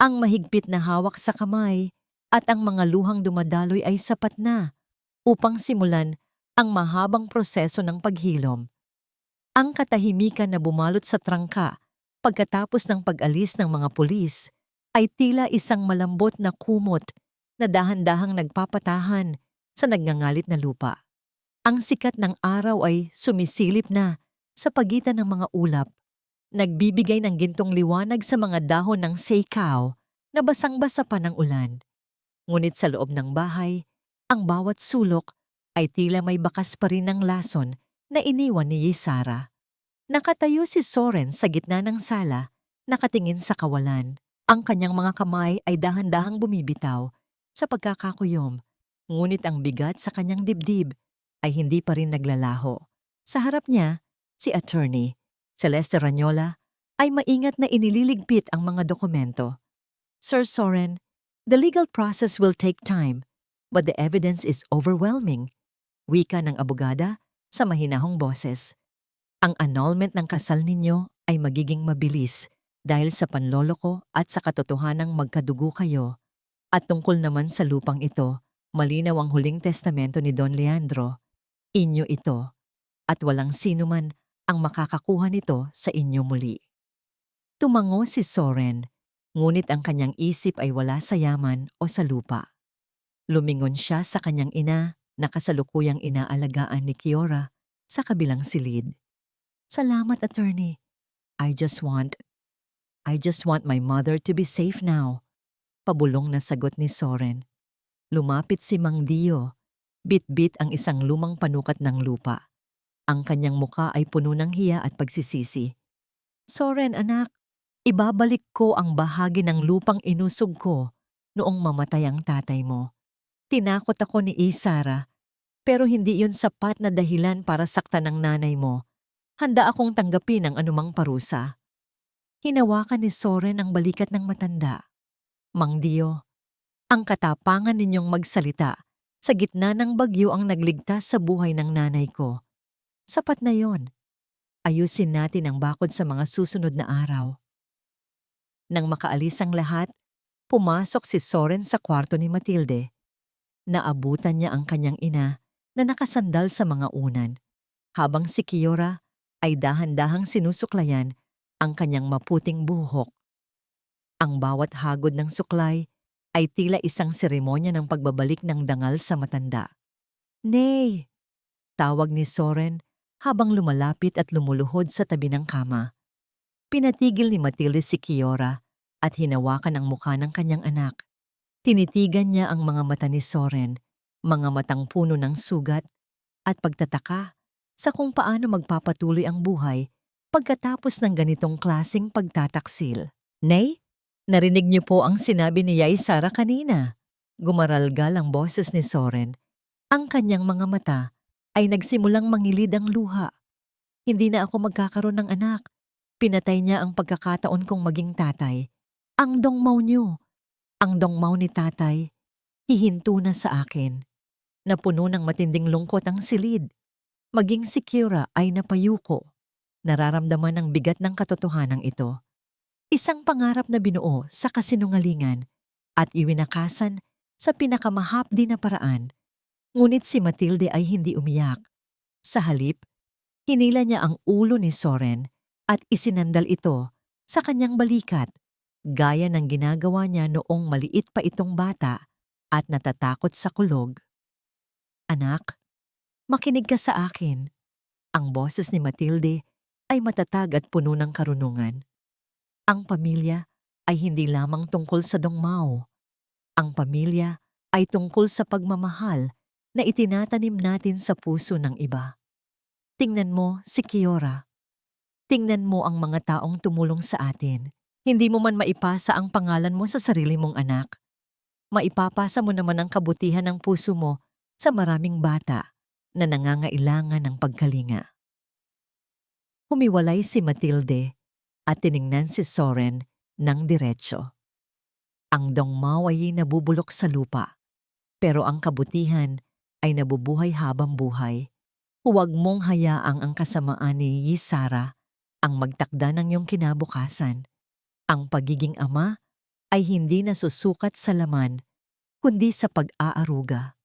A: Ang mahigpit na hawak sa kamay at ang mga luhang dumadaloy ay sapat na upang simulan ang mahabang proseso ng paghilom. Ang katahimikan na bumalot sa trangka pagkatapos ng pag-alis ng mga pulis ay tila isang malambot na kumot na dahan-dahang nagpapatahan sa nagngangalit na lupa. Ang sikat ng araw ay sumisilip na sa pagitan ng mga ulap, nagbibigay ng gintong liwanag sa mga dahon ng seikaw na basang-basa pa ng ulan. Ngunit sa loob ng bahay, ang bawat sulok ay tila may bakas pa rin ng lason na iniwan ni Sara. Nakatayo si Soren sa gitna ng sala, nakatingin sa kawalan. Ang kanyang mga kamay ay dahan-dahang bumibitaw sa pagkakakuyom, ngunit ang bigat sa kanyang dibdib ay hindi pa rin naglalaho. Sa harap niya, si Attorney Celeste Ranyola ay maingat na inililigpit ang mga dokumento. Sir Soren, the legal process will take time, but the evidence is overwhelming. Wika ng abogada sa mahinahong boses. Ang annulment ng kasal ninyo ay magiging mabilis dahil sa panloloko at sa katotohanang magkadugo kayo. At tungkol naman sa lupang ito, malinaw ang huling testamento ni Don Leandro. Inyo ito, at walang sino man ang makakakuha nito sa inyo muli. Tumango si Soren, ngunit ang kanyang isip ay wala sa yaman o sa lupa. Lumingon siya sa kanyang ina na kasalukuyang inaalagaan ni Kiora sa kabilang silid. Salamat, Attorney. I just want my mother to be safe now. Pabulong na sagot ni Soren. Lumapit si Mang Dio. Bit-bit ang isang lumang panukat ng lupa. Ang kanyang muka ay puno ng hiya at pagsisisi. Soren, anak, ibabalik ko ang bahagi ng lupang inusog ko noong mamatay ang tatay mo. Tinakot ako ni Sara, pero hindi yun sapat na dahilan para saktan ng nanay mo. Handa akong tanggapin ang anumang parusa. Hinawakan ni Soren ang balikat ng matanda. Mang Dio, ang katapangan ninyong magsalita sa gitna ng bagyo ang nagligtas sa buhay ng nanay ko. Sapat na yon. Ayusin natin ang bakod sa mga susunod na araw. Nang makaalis ang lahat, pumasok si Soren sa kwarto ni Matilde. Naabutan niya ang kanyang ina na nakasandal sa mga unan, habang si Kiora ay dahan-dahang sinusuklayan ang kanyang maputing buhok. Ang bawat hagod ng suklay ay tila isang seremonya ng pagbabalik ng dangal sa matanda. Nay! Tawag ni Soren habang lumalapit at lumuluhod sa tabi ng kama. Pinatigil ni Matilde si Kiora at hinawakan ang mukha ng kanyang anak. Tinitigan niya ang mga mata ni Soren, mga matang puno ng sugat at pagtataka sa kung paano magpapatuloy ang buhay pagkatapos ng ganitong klaseng pagtataksil. Nay, narinig niyo po ang sinabi ni Sara kanina. Gumaralgal ang boses ni Soren. Ang kanyang mga mata ay nagsimulang mangilid ang luha. Hindi na ako magkakaroon ng anak. Pinatay niya ang pagkakataon kong maging tatay. Ang dongmaw niyo, ang dongmaw ni tatay, hihinto na sa akin. Napuno ng matinding lungkot ang silid. Maging si Kiora ay napayuko. Nararamdaman ang bigat ng katotohanan ito. Isang pangarap na binuo sa kasinungalingan at iwinakasan sa pinakamahapdi na paraan. Ngunit si Matilde ay hindi umiyak. Sa halip, hinila niya ang ulo ni Soren at isinandal ito sa kanyang balikat, gaya ng ginagawa niya noong maliit pa itong bata at natatakot sa kulog. Anak, makinig ka sa akin. Ang boses ni Matilde ay matatag at puno ng karunungan. Ang pamilya ay hindi lamang tungkol sa dongmao. Ang pamilya ay tungkol sa pagmamahal na itinatanim natin sa puso ng iba. Tingnan mo si Kiora. Tingnan mo ang mga taong tumulong sa atin. Hindi mo man maipasa ang pangalan mo sa sarili mong anak. Maipapasa mo naman ang kabutihan ng puso mo sa maraming bata. na nangangailangan ng pagkalinga. Humiwalay si Matilde at tiningnan si Soren ng diretso. Ang Dongmao ay nabubulok sa lupa, pero ang kabutihan ay nabubuhay habang buhay. Huwag mong hayaang ang kasamaan ni Yisara ang magtakda ng iyong kinabukasan. Ang pagiging ama ay hindi nasusukat sa laman, kundi sa pag-aaruga.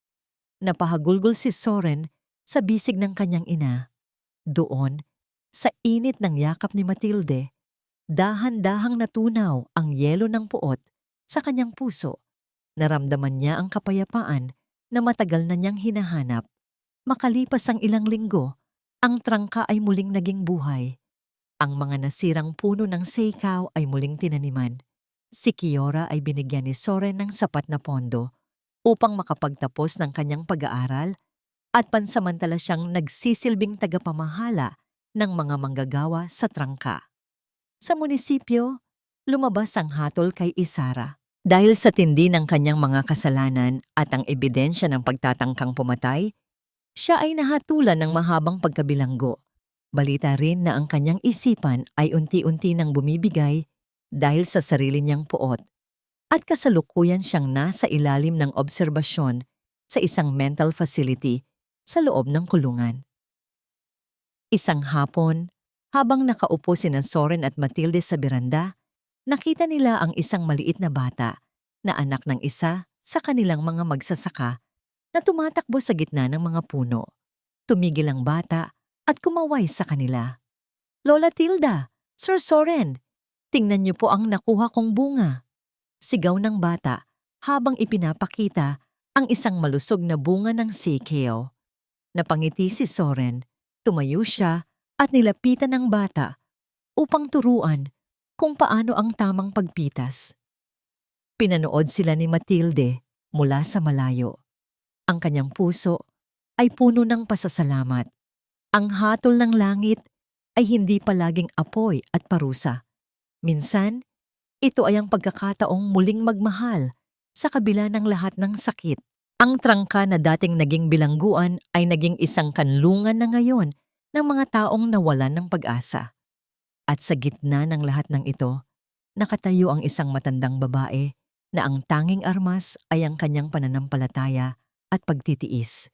A: Napahagulgol si Soren sa bisig ng kanyang ina. Doon, sa init ng yakap ni Matilde, dahan-dahang natunaw ang yelo ng puot sa kanyang puso. Naramdaman niya ang kapayapaan na matagal na niyang hinahanap. Makalipas ang ilang linggo, ang trangka ay muling naging buhay. Ang mga nasirang puno ng seikaw ay muling tinaniman. Si Kiora ay binigyan ni Soren ng sapat na pondo upang makapagtapos ng kanyang pag-aaral at pansamantala siyang nagsisilbing tagapamahala ng mga manggagawa sa trangka. Sa munisipyo, lumabas ang hatol kay Isara. Dahil sa tindi ng kanyang mga kasalanan at ang ebidensya ng pagtatangkang pumatay, siya ay nahatulan ng mahabang pagkabilanggo. Balita rin na ang kanyang isipan ay unti-unti nang bumibigay dahil sa sarili niyang puot at kasalukuyan siyang nasa ilalim ng obserbasyon sa isang mental facility sa loob ng kulungan. Isang hapon, habang nakaupo sina Soren at Matilde sa beranda, nakita nila ang isang maliit na bata na anak ng isa sa kanilang mga magsasaka na tumatakbo sa gitna ng mga puno. Tumigil ang bata at kumaway sa kanila. "Lola Tilda, Sir Soren, tingnan niyo po ang nakuha kong bunga." Sigaw ng bata habang ipinapakita ang isang malusog na bunga ng sikeo. Napangiti si Soren, tumayo siya at nilapitan ng bata upang turuan kung paano ang tamang pagpitas. Pinanood sila ni Matilde mula sa malayo. Ang kanyang puso ay puno ng pasasalamat. Ang hatol ng langit ay hindi palaging apoy at parusa. Minsan, ito ay ang pagkakataong muling magmahal sa kabila ng lahat ng sakit. Ang trangka na dating naging bilangguan ay naging isang kanlungan na ngayon ng mga taong nawalan ng pag-asa. At sa gitna ng lahat ng ito, nakatayo ang isang matandang babae na ang tanging armas ay ang kanyang pananampalataya at pagtitiis.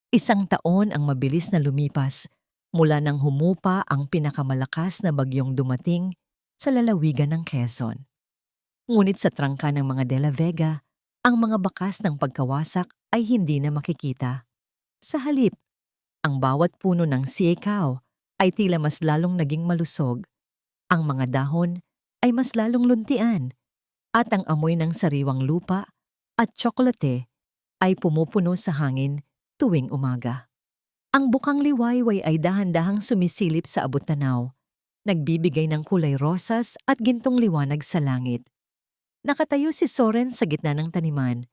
A: Isang taon ang mabilis na lumipas mula nang humupa ang pinakamalakas na bagyong dumating sa lalawigan ng Quezon. Ngunit sa trangka ng mga De La Vega, ang mga bakas ng pagkawasak ay hindi na makikita. Sa halip, ang bawat puno ng siekaw ay tila mas lalong naging malusog. Ang mga dahon ay mas lalong luntian at ang amoy ng sariwang lupa at tsokolate ay pumupuno sa hangin tuwing umaga. Ang bukang liwayway ay dahan-dahang sumisilip sa abot-tanaw, nagbibigay ng kulay rosas at gintong liwanag sa langit. Nakatayo si Soren sa gitna ng taniman.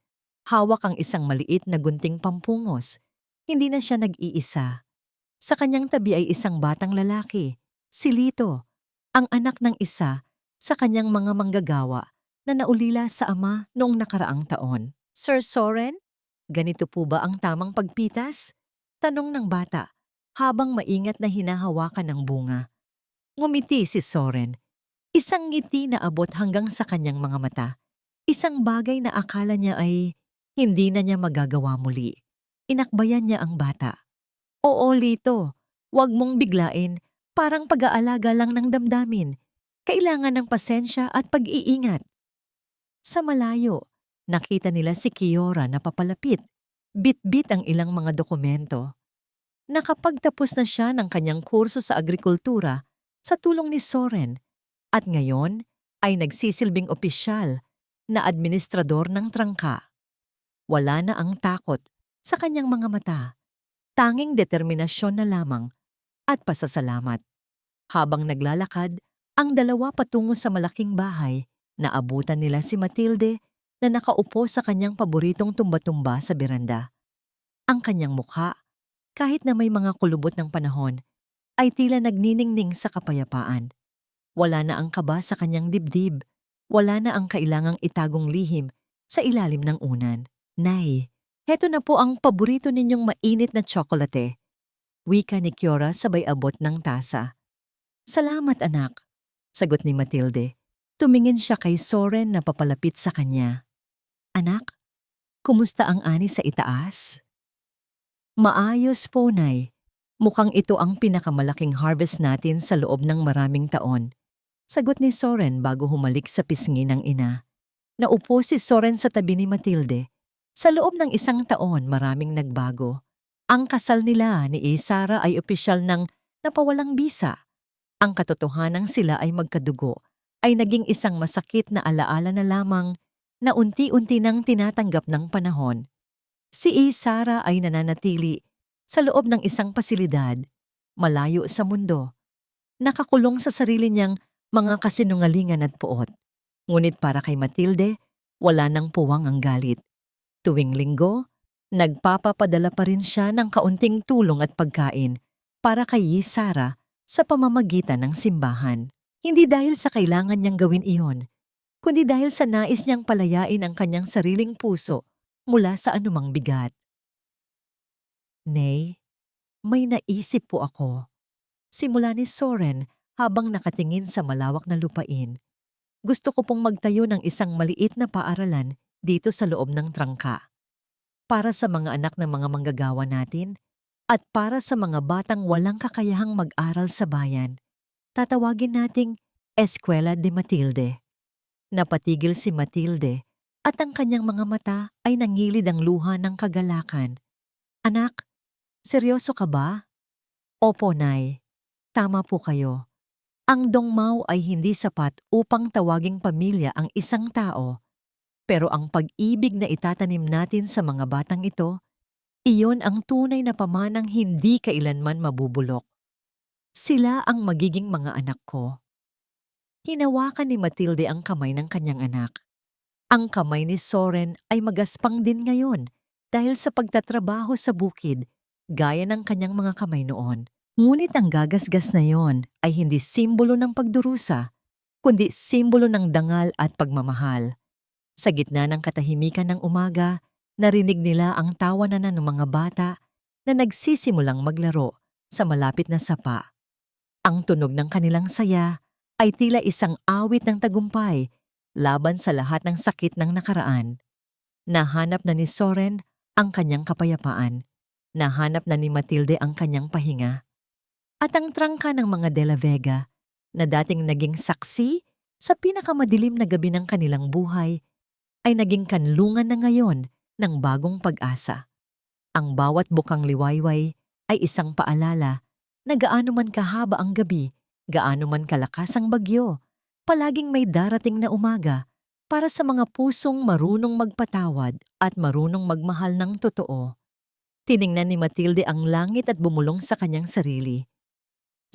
A: Hawak ang isang maliit na gunting pampungos. Hindi na siya nag-iisa. Sa kanyang tabi ay isang batang lalaki, si Lito, ang anak ng isa sa kanyang mga manggagawa na naulila sa ama noong nakaraang taon. "Sir Soren, ganito po ba ang tamang pagpitas?" tanong ng bata habang maingat na hinahawakan ng bunga. Ngumiti si Soren. Isang ngiti na abot hanggang sa kanyang mga mata. Isang bagay na akala niya ay hindi na niya magagawa muli. Inakbayan niya ang bata. "Oo, Lito. Huwag mong biglain. Parang pag-aalaga lang ng damdamin. Kailangan ng pasensya at pag-iingat." Sa malayo, nakita nila si Kiora na papalapit. Bit-bit ang ilang mga dokumento. Nakapagtapos na siya ng kanyang kurso sa agrikultura sa tulong ni Soren at ngayon ay nagsisilbing opisyal na administrador ng trangka. Wala na ang takot sa kanyang mga mata, tanging determinasyon na lamang at pasasalamat. Habang naglalakad, ang dalawa patungo sa malaking bahay, naabutan nila si Matilde na nakaupo sa kanyang paboritong tumba-tumba sa beranda. Ang kanyang mukha, kahit na may mga kulubot ng panahon, ay tila nagniningning sa kapayapaan. Wala na ang kaba sa kanyang dibdib, wala na ang kailangang itagong lihim sa ilalim ng unan. "Nay, Heto na po ang paborito ninyong mainit na tsokolate. Wika ni Kiora sabay abot ng tasa. Salamat anak, sagot ni Matilde. Tumingin siya kay Soren na papalapit sa kanya. Anak, kumusta ang ani sa itaas? Maayos po, Nay. Mukhang ito ang pinakamalaking harvest natin sa loob ng maraming taon. Sagot ni Soren bago humalik sa pisngi ng ina. Naupo si Soren sa tabi ni Matilde. Sa loob ng 1 taon, maraming nagbago. Ang kasal nila ni Sara ay opisyal ng napawalang bisa. Ang katotohanang sila ay magkadugo ay naging isang masakit na alaala na lamang na unti-unti nang tinatanggap ng panahon. Si Sara ay nananatili sa loob ng isang pasilidad, malayo sa mundo, nakakulong sa sarili niyang mga kasinungalingan at puot. Ngunit para kay Matilde, wala nang puwang ang galit. Tuwing linggo, nagpapapadala pa rin siya ng kaunting tulong at pagkain para kay Sara sa pamamagitan ng simbahan. Hindi dahil sa kailangan niyang gawin iyon, kundi dahil sa nais niyang palayain ang kanyang sariling puso mula sa anumang bigat. Nay, may naisip po ako. Simula ni Soren habang nakatingin sa malawak na lupain. Gusto ko pong magtayo ng isang maliit na paaralan dito sa loob ng trangka. Para sa mga anak ng mga manggagawa natin at para sa mga batang walang kakayahang mag-aral sa bayan. Tatawagin nating Eskwela de Matilde. Napatigil si Matilde at ang kanyang mga mata ay nangilid ang luha ng kagalakan. Anak, seryoso ka ba? Opo, Nay. Tama po kayo. Ang dongmao ay hindi sapat upang tawaging pamilya ang isang tao. Pero ang pag-ibig na itatanim natin sa mga batang ito, iyon ang tunay na pamanang hindi kailanman mabubulok. Sila ang magiging mga anak ko. Hinawakan ni Matilde ang kamay ng kanyang anak. Ang kamay ni Soren ay magaspang din ngayon dahil sa pagtatrabaho sa bukid, gaya ng kanyang mga kamay noon. Ngunit ang gagasgas na yon ay hindi simbolo ng pagdurusa, kundi simbolo ng dangal at pagmamahal. Sa gitna ng katahimikan ng umaga, narinig nila ang tawanan ng mga bata na nagsisimulang maglaro sa malapit na sapa. Ang tunog ng kanilang saya ay tila isang awit ng tagumpay laban sa lahat ng sakit ng nakaraan. Nahanap na ni Soren ang kanyang kapayapaan. Nahanap na ni Matilde ang kanyang pahinga. At ang trangka ng mga De La Vega na dating naging saksi sa pinakamadilim na gabi ng kanilang buhay ay naging kanlungan na ngayon ng bagong pag-asa. Ang bawat bukang liwayway ay isang paalala na gaano man kahaba ang gabi, gaano man kalakas ang bagyo, palaging may darating na umaga para sa mga pusong marunong magpatawad at marunong magmahal ng totoo. Tiningnan ni Matilde ang langit at bumulong sa kanyang sarili.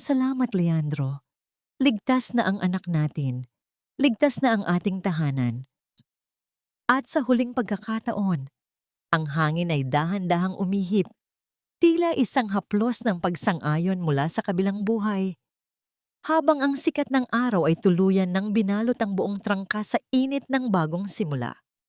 A: Salamat, Leandro. Ligtas na ang anak natin. Ligtas na ang ating tahanan. At sa huling pagkakataon, ang hangin ay dahan-dahang umihip. Tila isang haplos ng pagsang-ayon mula sa kabilang buhay. Habang ang sikat ng araw ay tuluyan ng binalot ang buong trangka sa init ng bagong simula.